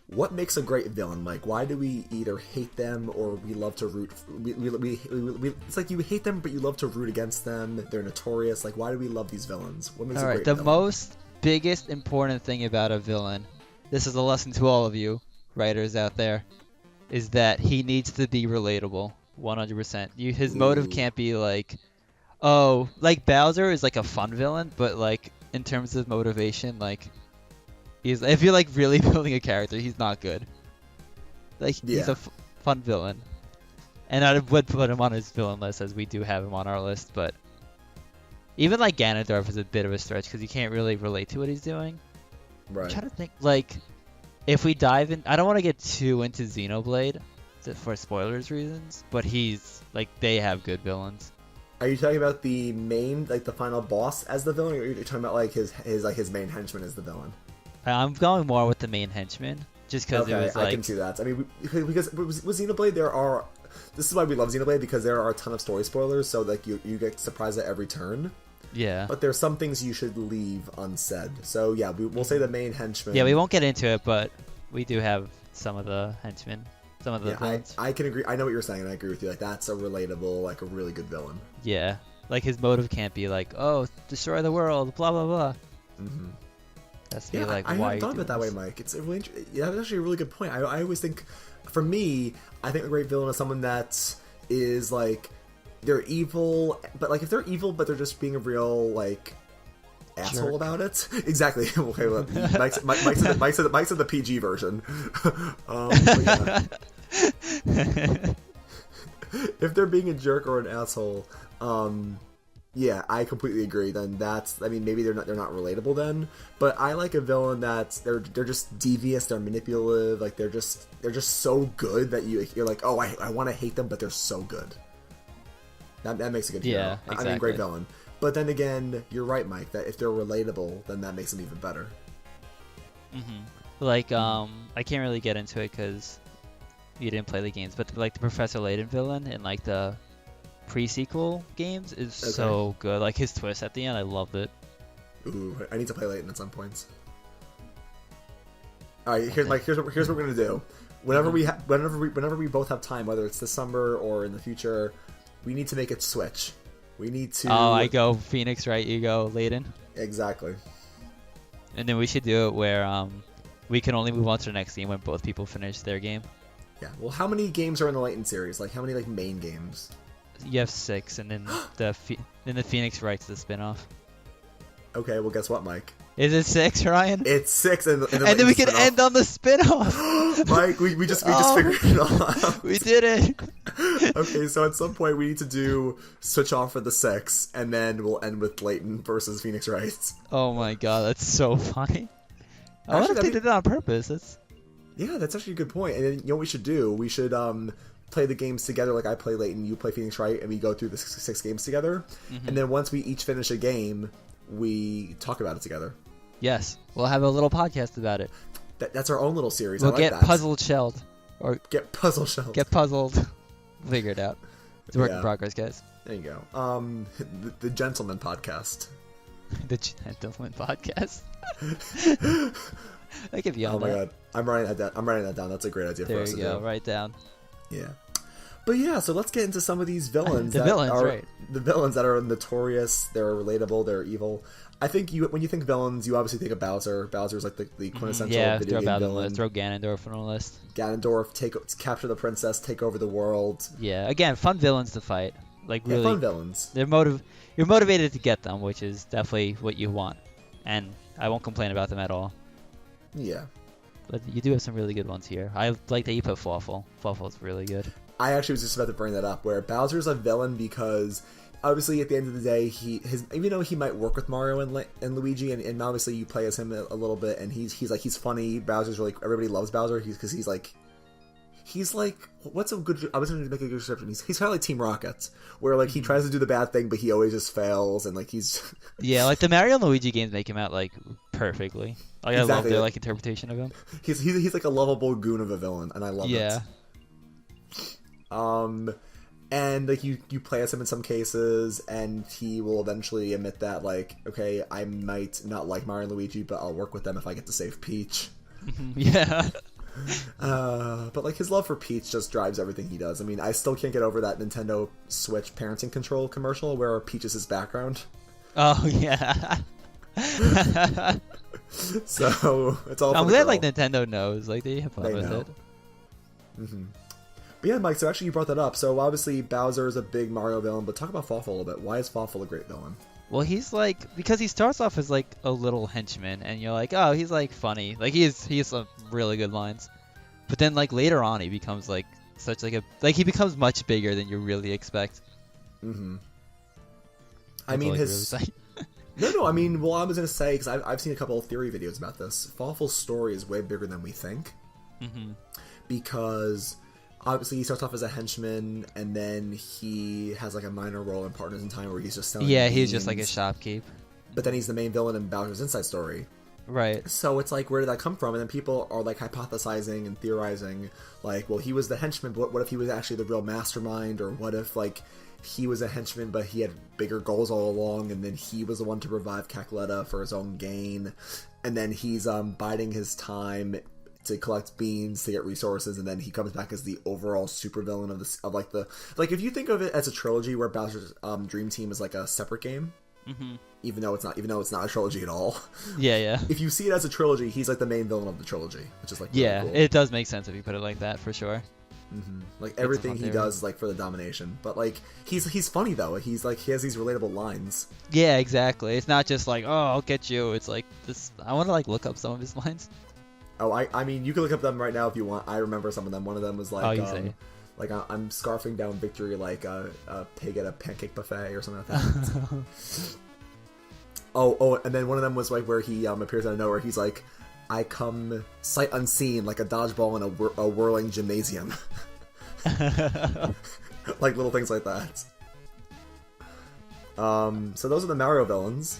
Speaker 2: What makes a great villain, Mike? Why do we either hate them or we love to root? It's like you hate them, but you love to root against them. They're notorious. Like, why do we love these villains? What makes a great villain?
Speaker 3: The most biggest important thing about a villain, this is a lesson to all of you writers out there, is that he needs to be relatable, 100%. His motive can't be like, oh, like Bowser is like a fun villain, but like in terms of motivation, like. If you're like really building a character, he's not good. Like he's a fun villain, and I would put him on his villain list as we do have him on our list. But even like Ganondorf is a bit of a stretch because you can't really relate to what he's doing.
Speaker 2: Right.
Speaker 3: I'm trying to think like if we dive in, I don't want to get too into Xenoblade for spoilers reasons, but he's like they have good villains.
Speaker 2: Are you talking about the main, like the final boss as the villain, or are you talking about like his main henchman as the villain?
Speaker 3: I'm going more with the main henchman, just because it was like...
Speaker 2: I can see that. I mean, because with Xenoblade, this is why we love Xenoblade, because there are a ton of story spoilers, so like you get surprised at every turn.
Speaker 3: Yeah.
Speaker 2: But there's some things you should leave unsaid. So yeah, we'll say the main henchman.
Speaker 3: Yeah, we won't get into it, but we do have some of the henchmen. Some of the villains.
Speaker 2: I can agree. I know what you're saying, and I agree with you. Like, that's a relatable, like a really good villain.
Speaker 3: Yeah. Like, his motive can't be like, oh, destroy the world, blah, blah, blah.
Speaker 2: Mm-hmm.
Speaker 3: That's
Speaker 2: like, I haven't thought of it that way, Mike. It's a really, that's actually a really good point. I always think, for me, I think a great villain is someone that is like they're evil, but like if they're evil, but they're just being a real like asshole about it. Exactly. Okay, well, Mike's in the PG version. If they're being a jerk or an asshole, yeah, I completely agree. Then maybe they're not relatable then. But I like a villain that's they're just devious, they're manipulative, like they're just so good that you're like, oh, I want to hate them, but they're so good. That makes a good hero.
Speaker 3: Yeah, exactly.
Speaker 2: I mean, great villain. But then again, you're right, Mike, that if they're relatable, then that makes them even better.
Speaker 3: Mm-hmm. Like, I can't really get into it because you didn't play the games, but like the Professor Layton villain in like the pre-sequel games is so good. Like his twist at the end, I loved it.
Speaker 2: Ooh, I need to play Layton at some points. All right, here's what we're gonna do. Whenever we both have time, whether it's this summer or in the future, we need to make it switch. We need to.
Speaker 3: Oh, I go Phoenix, right? You go Layton.
Speaker 2: Exactly.
Speaker 3: And then we should do it where we can only move on to the next game when both people finish their game.
Speaker 2: Yeah. Well, how many games are in the Layton series? Like, how many like main games?
Speaker 3: You have 6, and then the Phoenix writes the spinoff.
Speaker 2: Okay, well, guess what, Mike?
Speaker 3: Is it 6, Ryan?
Speaker 2: It's 6, and
Speaker 3: then we can end on the spinoff.
Speaker 2: Mike, we just figured it all out.
Speaker 3: We did it.
Speaker 2: Okay, so at some point we need to do switch off for the 6, and then we'll end with Layton versus Phoenix Wrights.
Speaker 3: Oh my god, that's so funny. I wonder if they did it on purpose.
Speaker 2: Yeah, that's actually a good point. And then, you know what we should do? We should play the games together. Like I play Layton, you play Phoenix Wright, and we go through the 6 games together. Mm-hmm. And then once we each finish a game, we talk about it together.
Speaker 3: Yes, we'll have a little podcast about it.
Speaker 2: That's our own little series.
Speaker 3: We'll
Speaker 2: I like
Speaker 3: get
Speaker 2: that.
Speaker 3: puzzled shelled. Or
Speaker 2: get puzzle shelled.
Speaker 3: Get puzzled. Figure it out. It's a work in progress, guys.
Speaker 2: There you go. The Gentleman Podcast.
Speaker 3: The Gentleman Podcast. I give you all
Speaker 2: Oh my god. I'm writing that down. That's a great idea for us to do.
Speaker 3: There you go. Write down.
Speaker 2: Yeah. But yeah, so let's get into some of these villains.
Speaker 3: The villains that
Speaker 2: are notorious, they're relatable, they're evil. I think when you think villains, you obviously think of Bowser. Bowser's like the quintessential video game villain.
Speaker 3: Throw Ganondorf on the list.
Speaker 2: Ganondorf, capture the princess, take over the world.
Speaker 3: Yeah, again, fun villains to fight. Like really,
Speaker 2: fun villains.
Speaker 3: You're motivated to get them, which is definitely what you want, and I won't complain about them at all.
Speaker 2: Yeah.
Speaker 3: But you do have some really good ones here. I like that you put Fawful. Fawful's really good.
Speaker 2: I actually was just about to bring that up, where Bowser's a villain because obviously at the end of the day, even though he might work with Mario and Luigi, and obviously you play as him a little bit, and he's funny. Bowser's really, everybody loves Bowser because he's like what's a good? I was going to make a good description. He's kind of like Team Rocket, where like he tries to do the bad thing, but he always just fails, and like he's
Speaker 3: yeah, like the Mario and Luigi games make him out like perfectly. Like exactly. I love their like interpretation of him.
Speaker 2: He's like a lovable goon of a villain, and I love it.
Speaker 3: Yeah.
Speaker 2: And like you play as him in some cases, and he will eventually admit that like, okay, I might not like Mario and Luigi, but I'll work with them if I get to save Peach.
Speaker 3: Yeah.
Speaker 2: But like his love for Peach just drives everything he does. I mean, I still can't get over that Nintendo Switch parenting control commercial where Peach is his background.
Speaker 3: Oh yeah.
Speaker 2: So it's all.
Speaker 3: I'm glad like Nintendo knows, like they have fun with
Speaker 2: know.
Speaker 3: it.
Speaker 2: Mm-hmm. But yeah, Mike, so actually you brought that up. So obviously Bowser is a big Mario villain, but talk about Fawful a little bit. Why is Fawful a great villain?
Speaker 3: Well, he's like, because he starts off as like a little henchman, and you're like, oh, he's like funny. Like he has some really good lines. But then like later on, he becomes like such like he becomes much bigger than you really expect.
Speaker 2: Mm-hmm.
Speaker 3: I
Speaker 2: mean,
Speaker 3: his.
Speaker 2: No. I mean, well, I was gonna say because I've seen a couple of theory videos about this. Fawful's story is way bigger than we think.
Speaker 3: Mm-hmm.
Speaker 2: Because obviously he starts off as a henchman, and then he has like a minor role in Partners in Time where he's just selling
Speaker 3: Yeah,
Speaker 2: beans,
Speaker 3: he's just like a shopkeep.
Speaker 2: But then he's the main villain in Bowser's Inside Story.
Speaker 3: Right.
Speaker 2: So it's like, where did that come from? And then people are like hypothesizing and theorizing, like, well, he was the henchman, but what if he was actually the real mastermind? Or what if like he was a henchman, but he had bigger goals all along, and then he was the one to revive Cackletta for his own gain, and then he's biding his time to collect beans to get resources, and then he comes back as the overall supervillain of if you think of it as a trilogy where Bowser's Dream Team is like a separate game, even though it's not a trilogy at all.
Speaker 3: Yeah.
Speaker 2: If you see it as a trilogy, he's like the main villain of the trilogy, which is like really
Speaker 3: yeah,
Speaker 2: cool.
Speaker 3: It does make sense if you put it like that for sure.
Speaker 2: Mm-hmm. Like everything he does is like for the domination, but like he's funny though. He's like he has these relatable lines.
Speaker 3: Yeah, exactly. It's not just like, oh, I'll get you. It's like this. I want to like look up some of his lines.
Speaker 2: Oh, I mean, you can look up them right now if you want. I remember some of them. One of them was like, like I'm scarfing down victory like a pig at a pancake buffet or something like that. oh, and then one of them was like where he appears out of nowhere. He's like, I come sight unseen like a dodgeball in a whirling gymnasium. Like little things like that. So those are the Mario villains.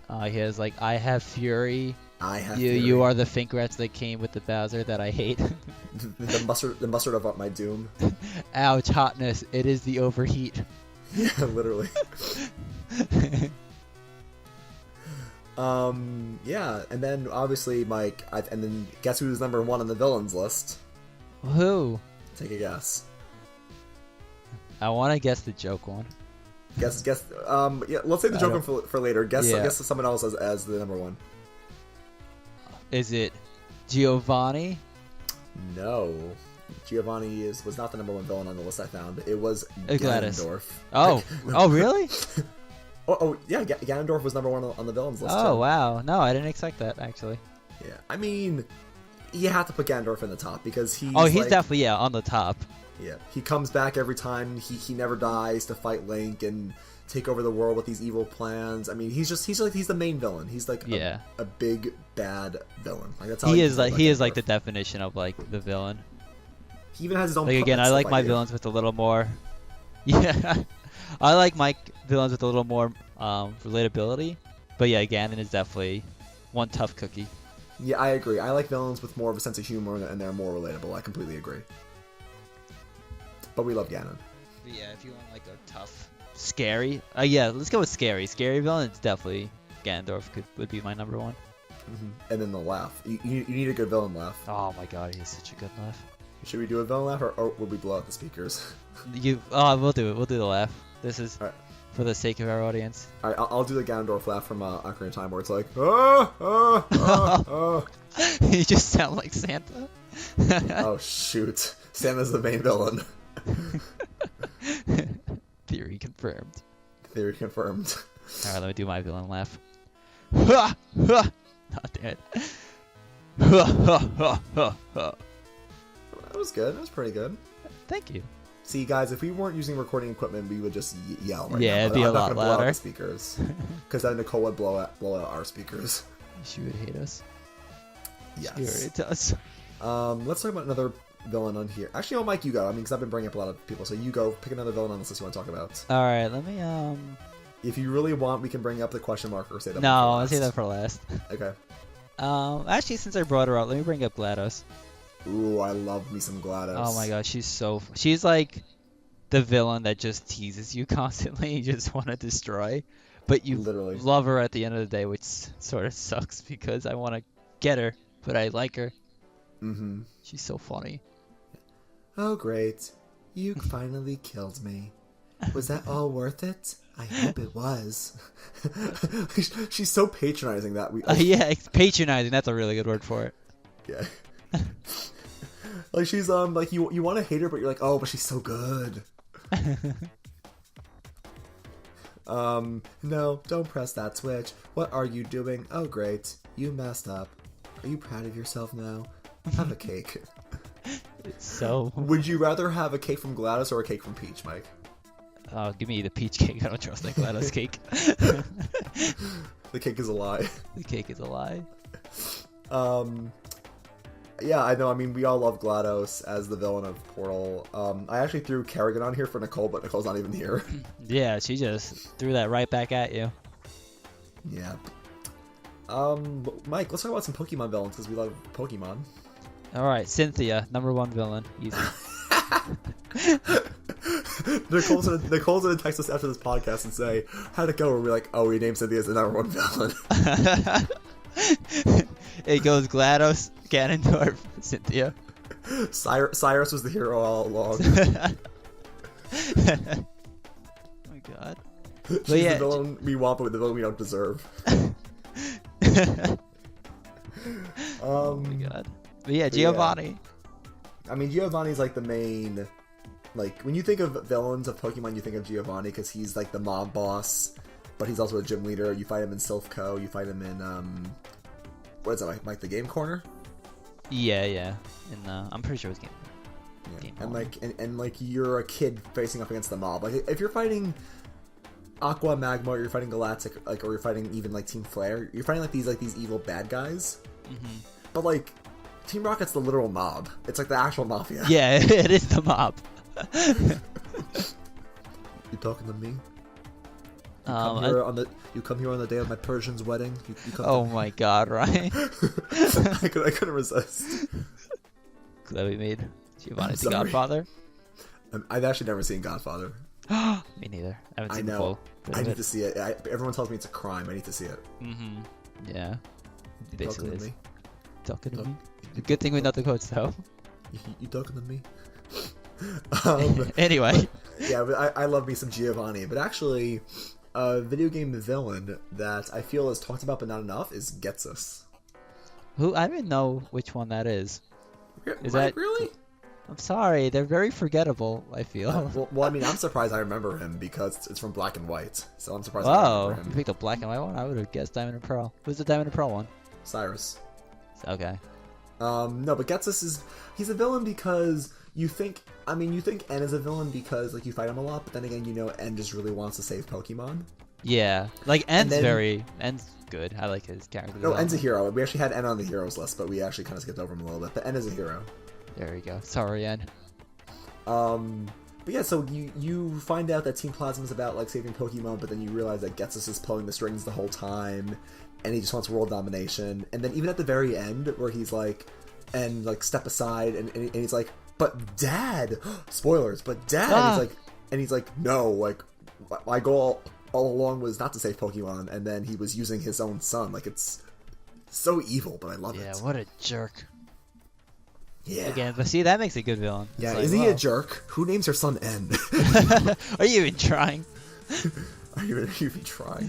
Speaker 3: He has like, I have fury.
Speaker 2: I have
Speaker 3: you.
Speaker 2: fury.
Speaker 3: You are the Finkrats that came with the Bowser that I hate.
Speaker 2: the mustard of my doom.
Speaker 3: Ouch, hotness. It is the overheat.
Speaker 2: Yeah, literally. Yeah, and then obviously Mike, and then guess who's number one on the villains list?
Speaker 3: Who?
Speaker 2: Take a guess.
Speaker 3: I want to guess the joke one.
Speaker 2: Guess. Yeah, let's say the joke one for later. Guess someone else as the number one.
Speaker 3: Is it Giovanni?
Speaker 2: No. Giovanni was not the number one villain on the list I found. It was
Speaker 3: Gladys.
Speaker 2: Ganondorf.
Speaker 3: Oh, oh really?
Speaker 2: Yeah, Ganondorf was number one on the villains list.
Speaker 3: Oh,
Speaker 2: too.
Speaker 3: wow. No, I didn't expect that, actually.
Speaker 2: Yeah, I mean, you have to put Ganondorf in the top because he's
Speaker 3: he's definitely, on the top.
Speaker 2: Yeah, he comes back every time. He never dies to fight Link and take over the world with these evil plans. I mean, he's the main villain. He's like a big bad villain. Like that's how
Speaker 3: he is like the definition of like the villain.
Speaker 2: He even has his own.
Speaker 3: Like again, I like my villains with a little more. Yeah, I like my villains with a little more relatability. But yeah, Ganon is definitely one tough cookie.
Speaker 2: Yeah, I agree. I like villains with more of a sense of humor and they're more relatable. I completely agree. But we love Ganon.
Speaker 3: But yeah, if you want like a tough, scary, yeah, let's go with scary. Scary villain, it's definitely Ganondorf would be my number one.
Speaker 2: Mm-hmm. And then the laugh. You need a good villain laugh.
Speaker 3: Oh my god, he has such a good laugh.
Speaker 2: Should we do a villain laugh or would we blow out the speakers?
Speaker 3: We'll do it. We'll do the laugh. This is for the sake of our audience.
Speaker 2: All right, I'll do the Ganondorf laugh from Ocarina of Time where it's like,
Speaker 3: You just sound like Santa.
Speaker 2: Oh shoot, Santa's the main villain.
Speaker 3: Theory confirmed.
Speaker 2: Theory confirmed.
Speaker 3: Alright, let me do my villain laugh. Not dead.
Speaker 2: That was good. That was pretty good.
Speaker 3: Thank you.
Speaker 2: See, guys, if we weren't using recording equipment, we would just yell right now.
Speaker 3: Yeah, it'd be a lot
Speaker 2: I'm not gonna blow out
Speaker 3: louder.
Speaker 2: the speakers. Because then Nicole would blow out our speakers.
Speaker 3: She would hate us.
Speaker 2: Yes.
Speaker 3: She already does.
Speaker 2: Let's talk about another villain on here. Actually, Mike, you go. I mean, because I've been bringing up a lot of people, so you go. Pick another villain on this list you want to talk about.
Speaker 3: Alright, let me,
Speaker 2: If you really want, we can bring up the question mark or say that.
Speaker 3: No, I'll say that for last.
Speaker 2: Okay.
Speaker 3: Actually, since I brought her up, let me bring up GLaDOS.
Speaker 2: Ooh, I love me some GLaDOS.
Speaker 3: Oh my god, she's like the villain that just teases you constantly. You just want to destroy, but you
Speaker 2: Literally.
Speaker 3: love her at the end of the day, which sort of sucks because I want to get her, but I like her.
Speaker 2: Mm-hmm.
Speaker 3: She's so funny.
Speaker 2: Oh, great. You finally killed me. Was that all worth it? I hope it was. She's so patronizing that we...
Speaker 3: Yeah, it's patronizing. That's a really good word for it.
Speaker 2: Yeah. Like, she's, like, you want to hate her, but you're like, oh, but she's so good. No, don't press that switch. What are you doing? Oh, great. You messed up. Are you proud of yourself now? Have a cake.
Speaker 3: So...
Speaker 2: Would you rather have a cake from GLaDOS or a cake from Peach, Mike?
Speaker 3: Oh, give me the peach cake. I don't trust that GLaDOS cake.
Speaker 2: The cake is a lie.
Speaker 3: The cake is a lie.
Speaker 2: Yeah, I know. I mean, we all love GLaDOS as the villain of Portal. I actually threw Kerrigan on here for Nicole, but Nicole's not even here.
Speaker 3: Yeah, she just threw that right back at you.
Speaker 2: Yeah. Mike, let's talk about some Pokemon villains because we love Pokemon.
Speaker 3: Alright, Cynthia, #1 villain. Easy.
Speaker 2: Nicole's gonna text us after this podcast and say, how'd it go? We'll be like, oh, we named Cynthia as the #1 villain.
Speaker 3: It goes GLaDOS, Ganondorf, Cynthia.
Speaker 2: Cyrus was the hero all along.
Speaker 3: Oh my god.
Speaker 2: She's
Speaker 3: yeah,
Speaker 2: the villain we want, but the villain we don't deserve.
Speaker 3: Oh my god. But yeah, Giovanni.
Speaker 2: Yeah. I mean, Giovanni's like the main... Like, when you think of villains of Pokemon, you think of Giovanni because he's like the mob boss, but he's also a gym leader. You fight him in Silph Co. You fight him in, what is that, like the Game Corner?
Speaker 3: Yeah. I'm pretty sure it's Game
Speaker 2: And like you're a kid facing up against the mob. Like, if you're fighting Aqua, Magma, or you're fighting Galactic, like, or you're fighting even like Team Flare, you're fighting like these evil bad guys. Mm-hmm. But like, Team Rocket's the literal mob. It's like the actual mafia.
Speaker 3: Yeah, it is the mob.
Speaker 2: You talking to me? You come here on the day of my Persian's wedding. You come
Speaker 3: oh my god, Ryan!
Speaker 2: I couldn't resist.
Speaker 3: Glad we made Giovanni the Godfather.
Speaker 2: I've actually never seen Godfather.
Speaker 3: Me neither. I haven't seen the full.
Speaker 2: I need to see it. Everyone tells me it's a crime. I need to see it.
Speaker 3: Mm-hmm. Yeah.
Speaker 2: You
Speaker 3: Basically,
Speaker 2: talking to me?
Speaker 3: Talking to me. Good thing we know the quotes though.
Speaker 2: You talking to me?
Speaker 3: Anyway.
Speaker 2: Yeah, but I love me some Giovanni. But actually, a video game villain that I feel is talked about but not enough is Getsus.
Speaker 3: Who? I don't even know which one that is.
Speaker 2: Is that really?
Speaker 3: I'm sorry, they're very forgettable, I feel.
Speaker 2: Well, I mean, I'm surprised I remember him because it's from Black and White. So I'm surprised
Speaker 3: I
Speaker 2: remember him.
Speaker 3: You picked a Black and White one? I would have guessed Diamond and Pearl. Who's the Diamond and Pearl one?
Speaker 2: Cyrus.
Speaker 3: Okay.
Speaker 2: No, but Getsus he's a villain because you think N is a villain because like you fight him a lot, but then again, N just really wants to save Pokemon.
Speaker 3: Yeah, like N's good. I like his character.
Speaker 2: No, N's a hero. We actually had N on the heroes list, but we actually kind of skipped over him a little bit. But N is a hero.
Speaker 3: There we go. Sorry, N.
Speaker 2: But yeah, so you find out that Team Plasma is about like saving Pokemon, but then you realize that Getsus is pulling the strings the whole time, and he just wants world domination. And then even at the very end, where he's like, and like step aside, and he's like, but Dad, spoilers, but Dad, and he's like, no, like my goal all along was not to save Pokemon, and then he was using his own son. Like, it's so evil, but I love it.
Speaker 3: Yeah, what a jerk.
Speaker 2: Yeah.
Speaker 3: Again, but see, that makes a good villain.
Speaker 2: Yeah, like, is he a jerk? Who names her son N?
Speaker 3: Are you even trying?
Speaker 2: Are you even trying?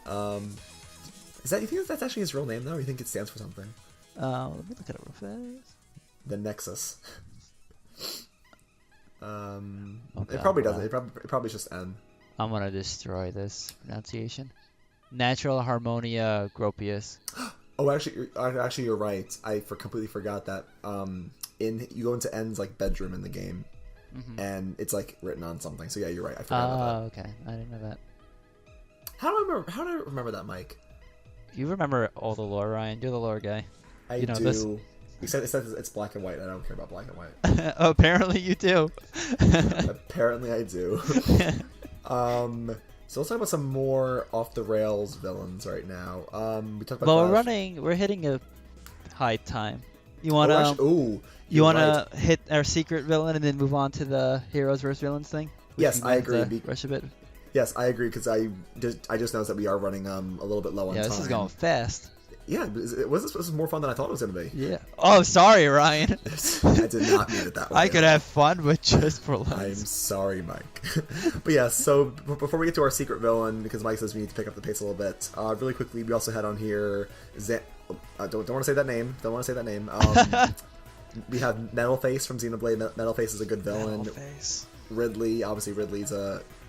Speaker 2: You think that's actually his real name, though, or you think it stands for something?
Speaker 3: Let me look at it real fast.
Speaker 2: The Nexus.
Speaker 3: Okay,
Speaker 2: it probably doesn't. It probably is just N.
Speaker 3: I'm gonna destroy this pronunciation. Natural Harmonia Gropius.
Speaker 2: Oh, actually, you're right. I completely forgot that. You go into N's like bedroom in the game, and it's like written on something. So yeah, you're right. I forgot about that.
Speaker 3: Okay, I didn't know that.
Speaker 2: How do I remember that, Mike?
Speaker 3: You remember all the lore, Ryan. You're the lore guy.
Speaker 2: I do.
Speaker 3: This.
Speaker 2: You said it's black and white. I don't care about black and white.
Speaker 3: Apparently you do.
Speaker 2: Apparently I do. So let's talk about some more off the rails villains right now. We talked about.
Speaker 3: Well, we're hitting a high time. You want to?
Speaker 2: Ooh.
Speaker 3: You want to hit our secret villain and then move on to the heroes versus villains thing?
Speaker 2: Yes, I agree.
Speaker 3: Rush a bit.
Speaker 2: Yes, I agree because I just noticed that we are running a little bit low on time.
Speaker 3: Yeah, this is going fast.
Speaker 2: Yeah, this was more fun than I thought it was going to be.
Speaker 3: Yeah. Oh, sorry, Ryan.
Speaker 2: I did not mean it that way.
Speaker 3: I could have fun, but just for once.
Speaker 2: I'm sorry, Mike. But yeah, so before we get to our secret villain, because Mike says we need to pick up the pace a little bit, really quickly, we also had on here... don't want to say that name. Don't want to say that name. We have Metalface from Xenoblade. Metalface is a good villain.
Speaker 3: Metalface.
Speaker 2: Ridley, obviously Ridley's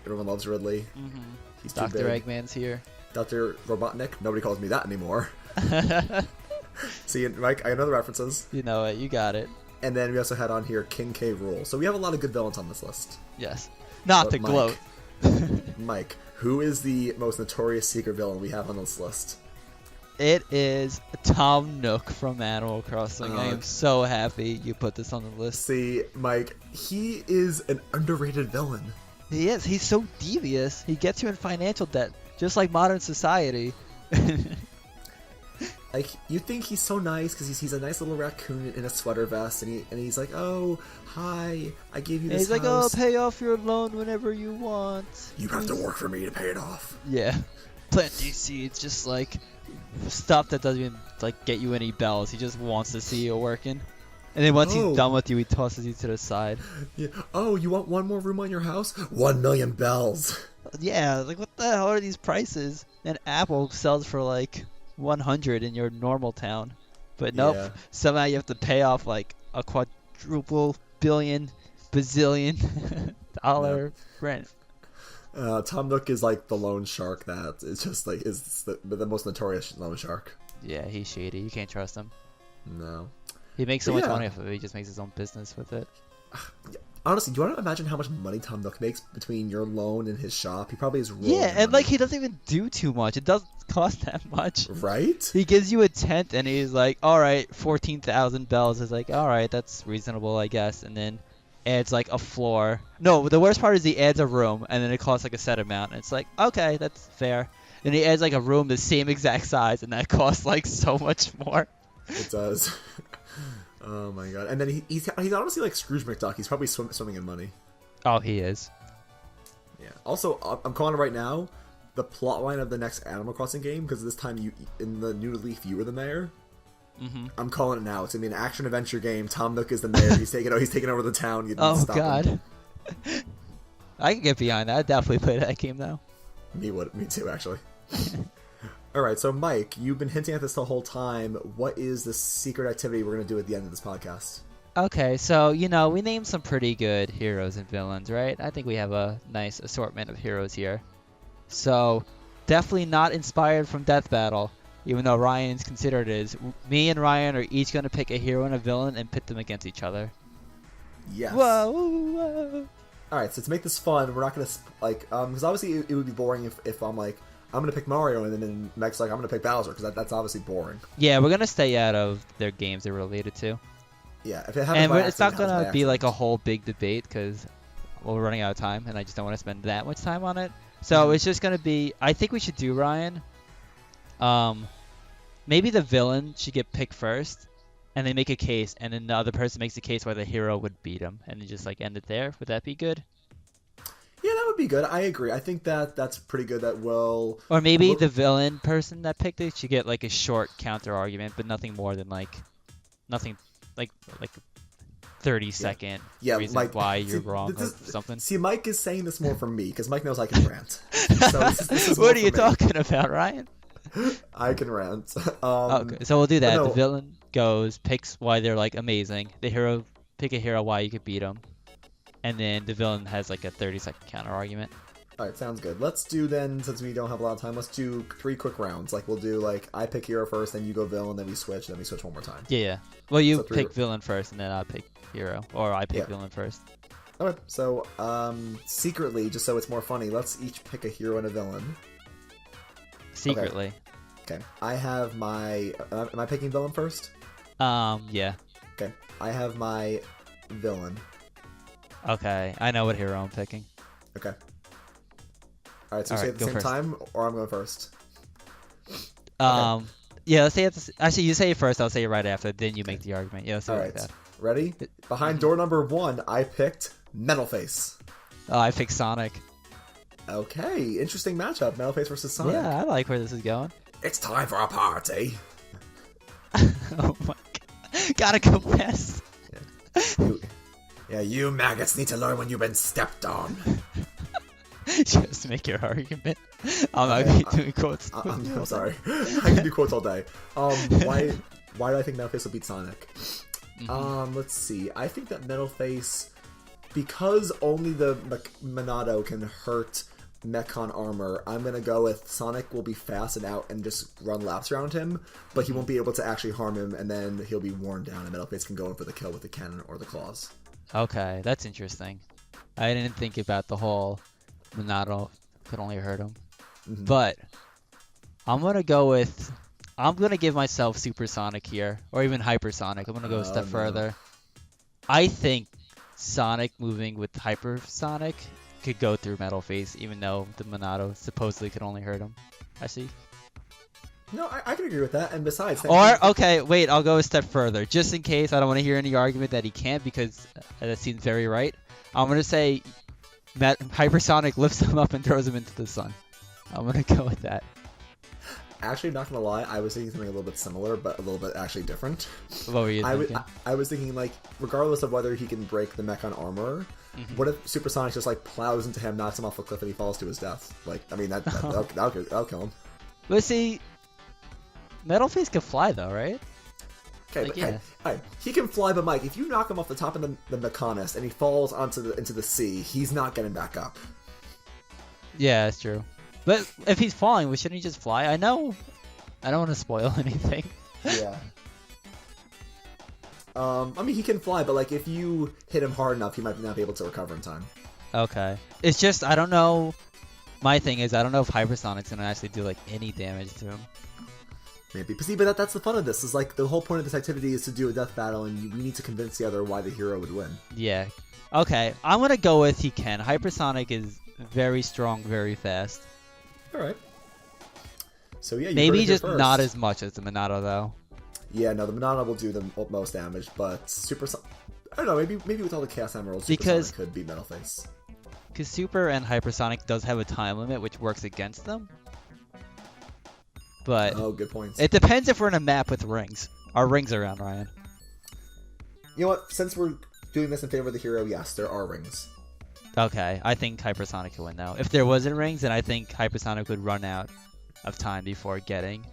Speaker 2: everyone loves Ridley.
Speaker 3: Mm-hmm.
Speaker 2: He's
Speaker 3: Dr. Eggman's here. Dr.
Speaker 2: Robotnik. Nobody calls me that anymore. See, Mike, I know the references.
Speaker 3: You know it. You got it.
Speaker 2: And then we also had on here King K. Rool. So we have a lot of good villains on this list.
Speaker 3: Yes. Not to gloat.
Speaker 2: Mike, who is the most notorious secret villain we have on this list?
Speaker 3: It is Tom Nook from Animal Crossing. I am so happy you put this on the list.
Speaker 2: See, Mike, he is an underrated villain.
Speaker 3: He is. He's so devious. He gets you in financial debt, just like modern society.
Speaker 2: Like, you think he's so nice because he's a nice little raccoon in a sweater vest, and he's like, oh, hi, I gave you this
Speaker 3: house. He's like, oh,
Speaker 2: pay
Speaker 3: off your loan whenever you want.
Speaker 2: You have to work for me to pay it off.
Speaker 3: Yeah. Plant these seeds, just like stuff that doesn't even like get you any bells. He just wants to see you working. And then once he's done with you, he tosses you to the side. Yeah.
Speaker 2: Oh, you want one more room on your house? 1 million bells.
Speaker 3: Yeah, like what the hell are these prices? And Apple sells for like 100 in your normal town. But nope, somehow you have to pay off like a quadruple billion bazillion dollar rent.
Speaker 2: Tom Nook is like the loan shark that is just like is the most notorious loan shark.
Speaker 3: Yeah, he's shady. You can't trust him.
Speaker 2: No.
Speaker 3: He makes so much money off of it. He just makes his own business with it.
Speaker 2: Honestly, do you want to imagine how much money Tom Nook makes between your loan and his shop? He probably is
Speaker 3: rolling and like he doesn't even do too much. It doesn't cost that much.
Speaker 2: Right?
Speaker 3: He gives you a tent and he's like, all right, 14,000 bells. It's like, all right, that's reasonable, I guess. And then adds like a floor. No, the worst part is he adds a room and then it costs like a set amount. And it's like, okay, that's fair. And he adds like a room the same exact size and that costs like so much more.
Speaker 2: It does. Oh my god! And then he's honestly like Scrooge McDuck. He's probably swimming in money.
Speaker 3: Oh, he is.
Speaker 2: Yeah. Also, I'm calling it right now. The plotline of the next Animal Crossing game, because this time you in the New Leaf you were the mayor.
Speaker 3: Mm-hmm.
Speaker 2: I'm calling it now. It's gonna be an action adventure game. Tom Nook is the mayor. He's taking over the town. You
Speaker 3: oh god! I can get behind that. I'd definitely play that game though.
Speaker 2: Me too, actually. Alright, so Mike, you've been hinting at this the whole time. What is the secret activity we're going to do at the end of this podcast?
Speaker 3: Okay, so, we named some pretty good heroes and villains, right? I think we have a nice assortment of heroes here. So, definitely not inspired from Death Battle, even though Ryan's considered it is. Me and Ryan are each going to pick a hero and a villain and pit them against each other.
Speaker 2: Yes.
Speaker 3: Whoa!
Speaker 2: Alright, so to make this fun, we're not going to, because obviously it would be boring if I'm like, I'm going to pick Mario, and then Meg's like, I'm going to pick Bowser, because that's obviously boring.
Speaker 3: Yeah, we're going to stay out of their games they're related to.
Speaker 2: Yeah, if it happens by
Speaker 3: it's not
Speaker 2: going
Speaker 3: to be like a whole big debate, because we're running out of time, and I just don't want to spend that much time on it. So it's just going to be, I think we should do, Ryan, maybe the villain should get picked first, and they make a case, and then the other person makes a case why the hero would beat him, and then just end it there. Would that be good?
Speaker 2: Yeah, that would be good. I agree. I think that's pretty good. That will.
Speaker 3: Or maybe the villain person that picked it should get a short counter argument, but nothing more than nothing like 30-second reason
Speaker 2: Mike,
Speaker 3: why you're wrong or something.
Speaker 2: See, Mike is saying this more for me because Mike knows I can rant. So this is
Speaker 3: what are you talking about, Ryan?
Speaker 2: I can rant.
Speaker 3: Okay, so we'll do that. No. The villain picks why they're amazing. The hero pick a hero why you could beat them. And then the villain has a 30-second counter argument.
Speaker 2: Alright, sounds good. Let's do then, since we don't have a lot of time, let's do 3 quick rounds. We'll do I pick hero first, then you go villain, then we switch one more time.
Speaker 3: Yeah. Well, you pick villain first, and then I pick hero. Or I pick villain first.
Speaker 2: Okay, so secretly, just so it's more funny, let's each pick a hero and a villain.
Speaker 3: Secretly.
Speaker 2: Okay. I have my... am I picking villain first?
Speaker 3: Yeah.
Speaker 2: Okay. I have my villain.
Speaker 3: Okay, I know what hero I'm picking.
Speaker 2: Okay. Alright, so we say at the same time, or I'm going first?
Speaker 3: Okay. Yeah, let's say actually you say it first. I'll say it right after. Then you make the argument. Yeah, let's do
Speaker 2: All
Speaker 3: it
Speaker 2: right.
Speaker 3: like that.
Speaker 2: Ready? Behind door number 1, I picked Metalface.
Speaker 3: Oh, I picked Sonic.
Speaker 2: Okay, interesting matchup. Metalface versus Sonic.
Speaker 3: Yeah, I like where this is going.
Speaker 2: It's time for a party.
Speaker 3: Oh my god. Gotta go fast.
Speaker 2: You maggots need to learn when you've been stepped on.
Speaker 3: Just make your argument. I'm not going to be doing quotes.
Speaker 2: I'm sorry. I can do quotes all day. Why do I think Metalface will beat Sonic? Let's see. I think that Metalface, because only the Monado can hurt Mechon armor, I'm going to go with Sonic will be fast and out and just run laps around him, but he won't be able to actually harm him, and then he'll be worn down, and Metalface can go in for the kill with the cannon or the claws. Okay,
Speaker 3: that's interesting. I didn't think about the whole Monado could only hurt him. But I'm going to give myself Supersonic here, or even Hypersonic. I'm going to go a step further. I think Sonic moving with Hypersonic could go through Metalface, even though the Monado supposedly could only hurt him. I see.
Speaker 2: No, I can agree with that, and besides...
Speaker 3: Okay, wait, I'll go a step further. Just in case I don't want to hear any argument that he can't, because that seems very right. I'm going to say Hypersonic lifts him up and throws him into the sun. I'm going to go with that.
Speaker 2: Actually, not going to lie, I was thinking something a little bit similar, but a little bit actually different.
Speaker 3: What were you thinking?
Speaker 2: I was thinking, like, regardless of whether he can break the Mechon armor, what if Supersonic just, like, plows into him, knocks him off a cliff, and he falls to his death? Like, I mean, that'll kill him.
Speaker 3: But see, Metalface can fly, though, right?
Speaker 2: Okay, like, hey, he can fly, but Mike, if you knock him off the top of the Mechanist and he falls into the sea, he's not getting back up.
Speaker 3: Yeah, that's true. But if he's falling, well, shouldn't he just fly? I know. I don't want to spoil anything.
Speaker 2: Yeah. I mean, he can fly, but like if you hit him hard enough, he might not be able to recover in time.
Speaker 3: Okay. It's just I don't know. My thing is I don't know if Hypersonic's gonna actually do like any damage to him.
Speaker 2: Maybe, but see, that's the fun of this. Is like the whole point of this activity is to do a death battle, and we need to convince the other why the hero would win.
Speaker 3: Yeah. Okay, I'm gonna go with he can. Hypersonic is very strong, very fast.
Speaker 2: All right. So yeah,
Speaker 3: maybe just not as much as the Monado though.
Speaker 2: Yeah, no, the Monado will do the most damage, but I don't know. Maybe with all the Chaos Emeralds, Supersonic could beat Metalface.
Speaker 3: Because Super and Hypersonic does have a time limit, which works against them. But
Speaker 2: good points.
Speaker 3: It depends if we're in a map with rings. Are rings around, Ryan?
Speaker 2: You know what? Since we're doing this in favor of the hero, yes, there are rings.
Speaker 3: Okay, I think Hypersonic could win now. If there wasn't rings, then I think Hypersonic would run out of time before getting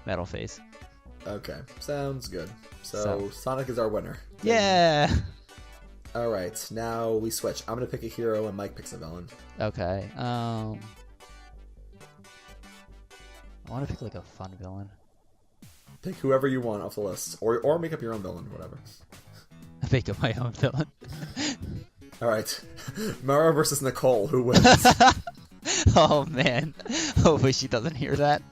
Speaker 3: Metalface.
Speaker 2: Okay, sounds good. So Sonic is our winner.
Speaker 3: Yeah!
Speaker 2: Alright, now we switch. I'm gonna pick a hero and Mike picks a villain.
Speaker 3: Okay, I want to pick like a fun villain.
Speaker 2: Pick whoever you want off the list, or make up your own villain, whatever.
Speaker 3: Make up my own villain.
Speaker 2: All right, Mario versus Nicole. Who wins?
Speaker 3: Oh man, hopefully she doesn't hear that.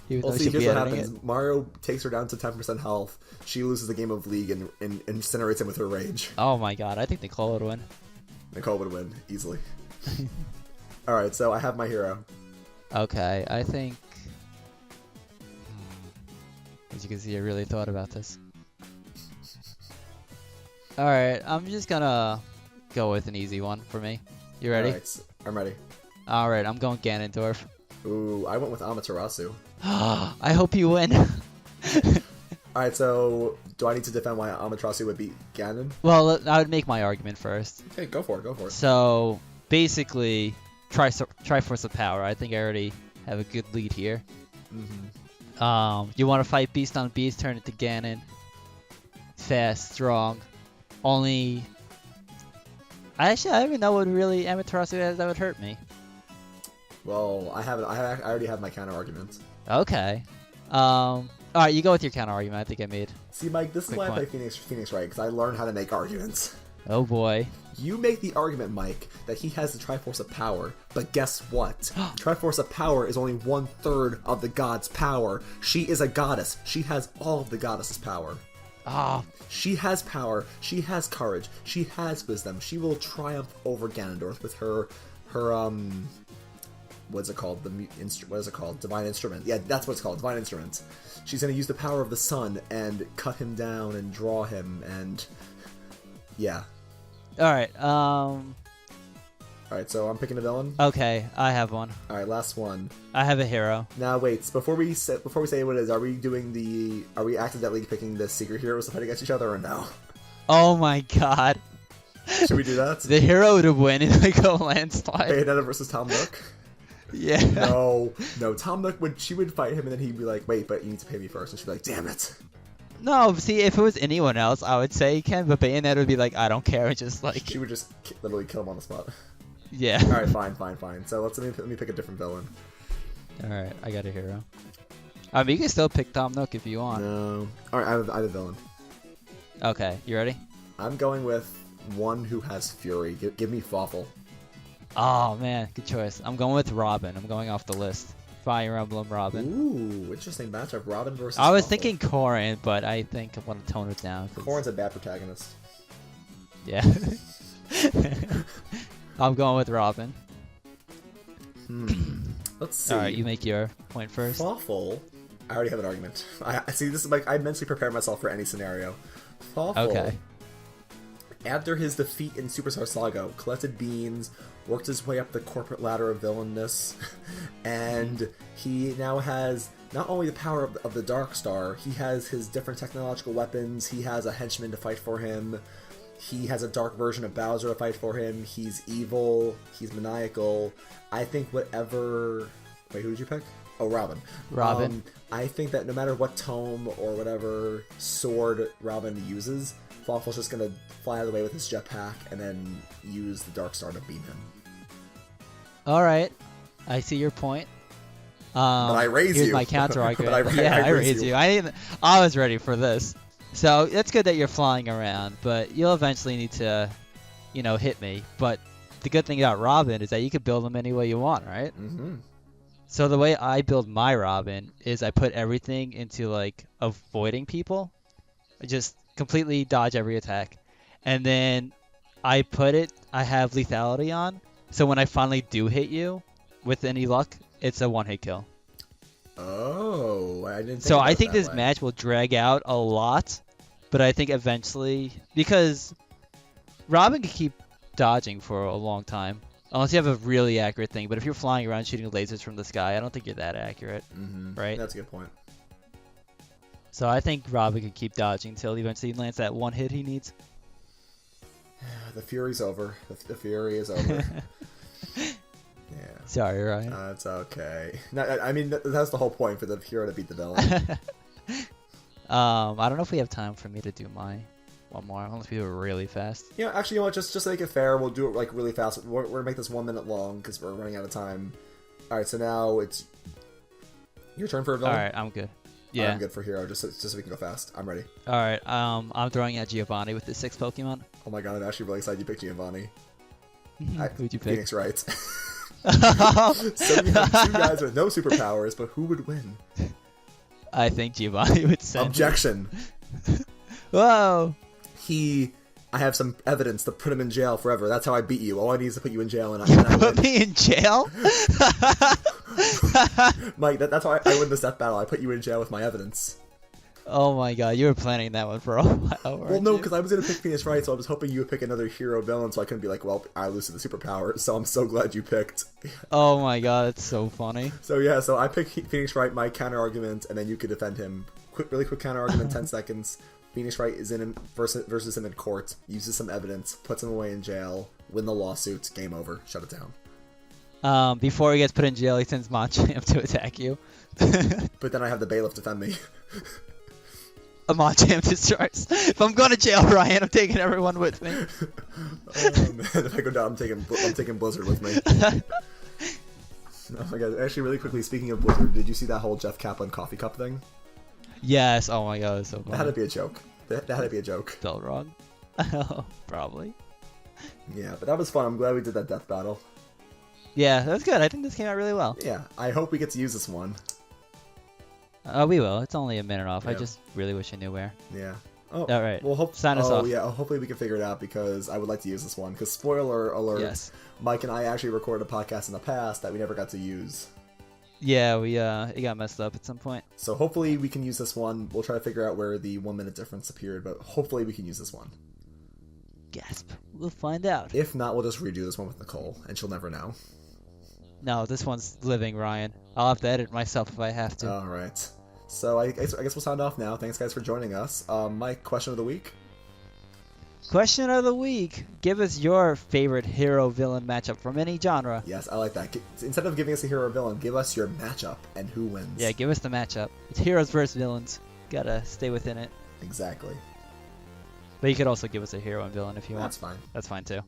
Speaker 2: Well, see, here's what happens. Mario takes her down to 10% health. She loses the game of League and incinerates him with her rage.
Speaker 3: Oh my god, I think Nicole would win.
Speaker 2: Nicole would win easily. All right, so I have my hero.
Speaker 3: Okay, I think. As you can see, I really thought about this. Alright, I'm just gonna go with an easy one for me. You ready?
Speaker 2: Alright, I'm ready.
Speaker 3: Alright, I'm going Ganondorf.
Speaker 2: Ooh, I went with Amaterasu.
Speaker 3: I hope you win.
Speaker 2: Alright, so do I need to defend why Amaterasu would beat Ganon?
Speaker 3: Well, I would make my argument first.
Speaker 2: Okay, go for it.
Speaker 3: So, basically, Triforce of Power. I think I already have a good lead here. You want to fight Beast on Beast, turn it to Ganon. Fast, strong. Only... I don't even know what really Amaterasu has that would hurt me.
Speaker 2: Well, I already have my counter argument.
Speaker 3: Okay. Alright, you go with your counter argument. I think I made.
Speaker 2: See, Mike, this is why I play Phoenix Wright, because I learned how to make arguments.
Speaker 3: Oh boy.
Speaker 2: You make the argument, Mike, that he has the Triforce of Power, but guess what? Triforce of Power is only 1/3 of the god's power. She is a goddess. She has all of the goddess's power. She has power. She has courage. She has wisdom. She will triumph over Ganondorf with her what's it called? What is it called? Divine Instrument. Yeah, that's what it's called. Divine Instrument. She's gonna use the power of the sun and cut him down and draw him and yeah.
Speaker 3: All right.
Speaker 2: Alright, so I'm picking a villain.
Speaker 3: Okay, I have one.
Speaker 2: Alright, last one.
Speaker 3: I have a hero.
Speaker 2: Now wait, before we say what it is, are we accidentally picking the secret heroes to fight against each other or no?
Speaker 3: Oh my god.
Speaker 2: Should we do that?
Speaker 3: The hero would win in like a landslide.
Speaker 2: Bayonetta versus Tom Nook?
Speaker 3: Yeah.
Speaker 2: No, Tom Nook would fight him and then he'd be like, wait, but you need to pay me first. And she'd be like, damn it.
Speaker 3: No, see, if it was anyone else, I would say Ken, but Bayonetta would be like, I don't care, and just like...
Speaker 2: She would just literally kill him on the spot.
Speaker 3: Yeah.
Speaker 2: Alright, fine. So let me pick a different villain.
Speaker 3: Alright, I got a hero. You can still pick Tom Nook if you want.
Speaker 2: No. Alright, I have a villain.
Speaker 3: Okay, you ready?
Speaker 2: I'm going with one who has fury. Give me Fawful.
Speaker 3: Oh, man, good choice. I'm going with Robin. I'm going off the list. Fire Emblem Robin.
Speaker 2: Ooh, interesting matchup. Robin versus
Speaker 3: I was
Speaker 2: Fawful.
Speaker 3: thinking Corrin, but I think I want to tone it down.
Speaker 2: Corrin's a bad protagonist.
Speaker 3: Yeah. I'm going with Robin.
Speaker 2: Let's see.
Speaker 3: Alright, you make your point first.
Speaker 2: Fawful. I already have an argument. I see. This is like I mentally prepare myself for any scenario. Fawful.
Speaker 3: Okay.
Speaker 2: After his defeat in Superstar Saga, collected beans, worked his way up the corporate ladder of villainness, and he now has not only the power of the Dark Star, he has his different technological weapons, he has a henchman to fight for him, he has a dark version of Bowser to fight for him, he's evil, he's maniacal. I think whatever... Wait, who did you pick? Oh, Robin.
Speaker 3: Robin.
Speaker 2: I think that no matter what tome or whatever sword Robin uses, Fawful's just gonna fly out of the way with his jetpack and then use the Dark Star to beam him.
Speaker 3: Alright, I see your point.
Speaker 2: But I raise
Speaker 3: here's
Speaker 2: you.
Speaker 3: my counter argument.
Speaker 2: I
Speaker 3: raise you. I was ready for this. So it's good that you're flying around, but you'll eventually need to, hit me. But the good thing about Robin is that you can build him any way you want, right?
Speaker 2: Mm-hmm.
Speaker 3: So the way I build my Robin is I put everything into like avoiding people. I just completely dodge every attack. And then I have lethality on. So when I finally do hit you, with any luck, it's a one-hit kill.
Speaker 2: Oh, I didn't think
Speaker 3: So
Speaker 2: about
Speaker 3: I think
Speaker 2: that
Speaker 3: this
Speaker 2: way.
Speaker 3: match will drag out a lot, but I think eventually, because Robin can keep dodging for a long time, unless you have a really accurate thing. But if you're flying around shooting lasers from the sky, I don't think you're that accurate, right?
Speaker 2: That's a good point.
Speaker 3: So I think Robin can keep dodging until he eventually lands that one hit he needs.
Speaker 2: The fury's over. The fury is over. Yeah.
Speaker 3: Sorry, Ryan.
Speaker 2: That's okay. No, I mean, that's the whole point, for the hero to beat the villain.
Speaker 3: I don't know if we have time for me to do my one more, unless we do it really fast.
Speaker 2: Yeah, actually, you know what? Just to make it fair, we'll do it like really fast. We're gonna make this 1 minute long because we're running out of time. All right, so now it's your turn for a villain.
Speaker 3: All right, I'm good. Yeah,
Speaker 2: I'm good for hero. Just so we can go fast. I'm ready.
Speaker 3: All right. I'm throwing out Giovanni with the 6 Pokemon.
Speaker 2: Oh my god, I'm actually really excited you picked Giovanni.
Speaker 3: Who'd you pick?
Speaker 2: Phoenix Wright. So we have 2 guys with no superpowers, but who would win?
Speaker 3: I think Giovanni would send.
Speaker 2: Objection.
Speaker 3: Whoa.
Speaker 2: I have some evidence to put him in jail forever. That's how I beat you. All I need is to put you in jail, and I
Speaker 3: Put
Speaker 2: win.
Speaker 3: me in jail?
Speaker 2: Mike, that's how I win this death battle. I put you in jail with my evidence.
Speaker 3: Oh my god, you were planning that one for a while.
Speaker 2: Well, no, because I was going to pick Phoenix Wright, so I was hoping you would pick another hero villain, so I couldn't be like, well, I lose to the superpower, so I'm so glad you picked.
Speaker 3: Oh my god, that's so funny.
Speaker 2: So yeah, so I picked Phoenix Wright, my counter-argument, and then you could defend him. Really quick counter-argument, 10 seconds. Phoenix Wright is in him versus him in court, uses some evidence, puts him away in jail, win the lawsuit, game over, shut it down.
Speaker 3: Before he gets put in jail, he sends Machamp to attack you.
Speaker 2: But then I have the bailiff defend me.
Speaker 3: A Machamp destroys. If I'm going to jail, Ryan, I'm taking everyone with me.
Speaker 2: Oh man, if I go down, I'm taking Blizzard with me. Oh my god, actually really quickly, speaking of Blizzard, did you see that whole Jeff Kaplan coffee cup thing?
Speaker 3: Yes, oh my god, it's so funny.
Speaker 2: That had to be a joke. That had to be a joke.
Speaker 3: Spelled wrong. Probably.
Speaker 2: Yeah, but that was fun. I'm glad we did that death battle.
Speaker 3: Yeah, that's good. I think this came out really well.
Speaker 2: Yeah, I hope we get to use this one.
Speaker 3: We will. It's only a minute off. I
Speaker 2: Yeah.
Speaker 3: just really wish I knew where.
Speaker 2: Yeah. Oh,
Speaker 3: all right.
Speaker 2: Well,
Speaker 3: sign us off.
Speaker 2: Yeah, hopefully we can figure it out because I would like to use this one. Because spoiler alert,
Speaker 3: Yes.
Speaker 2: Mike and I actually recorded a podcast in the past that we never got to use.
Speaker 3: Yeah, it got messed up at some point.
Speaker 2: So hopefully we can use this one. We'll try to figure out where the 1 minute difference appeared, but hopefully we can use this one.
Speaker 3: Gasp. We'll find out.
Speaker 2: If not, we'll just redo this one with Nicole, and she'll never know.
Speaker 3: No, this one's living, Ryan. I'll have to edit myself if I have to.
Speaker 2: All right. So I guess we'll sound off now. Thanks, guys, for joining us. Mike, question of the week?
Speaker 3: Question of the week. Give us your favorite hero-villain matchup from any genre.
Speaker 2: Yes, I like that. Instead of giving us a hero or villain, give us your matchup and who wins.
Speaker 3: Yeah, give us the matchup. It's heroes versus villains. Gotta stay within it.
Speaker 2: Exactly.
Speaker 3: But you could also give us a hero and villain if you want.
Speaker 2: That's fine.
Speaker 3: That's fine, too.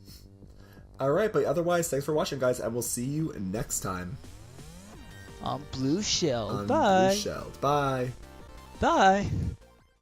Speaker 2: All right, but otherwise, thanks for watching, guys, and we'll see you next time.
Speaker 3: On Blueshelled.
Speaker 2: On
Speaker 3: Bye.
Speaker 2: Blueshelled. Bye.
Speaker 3: Bye.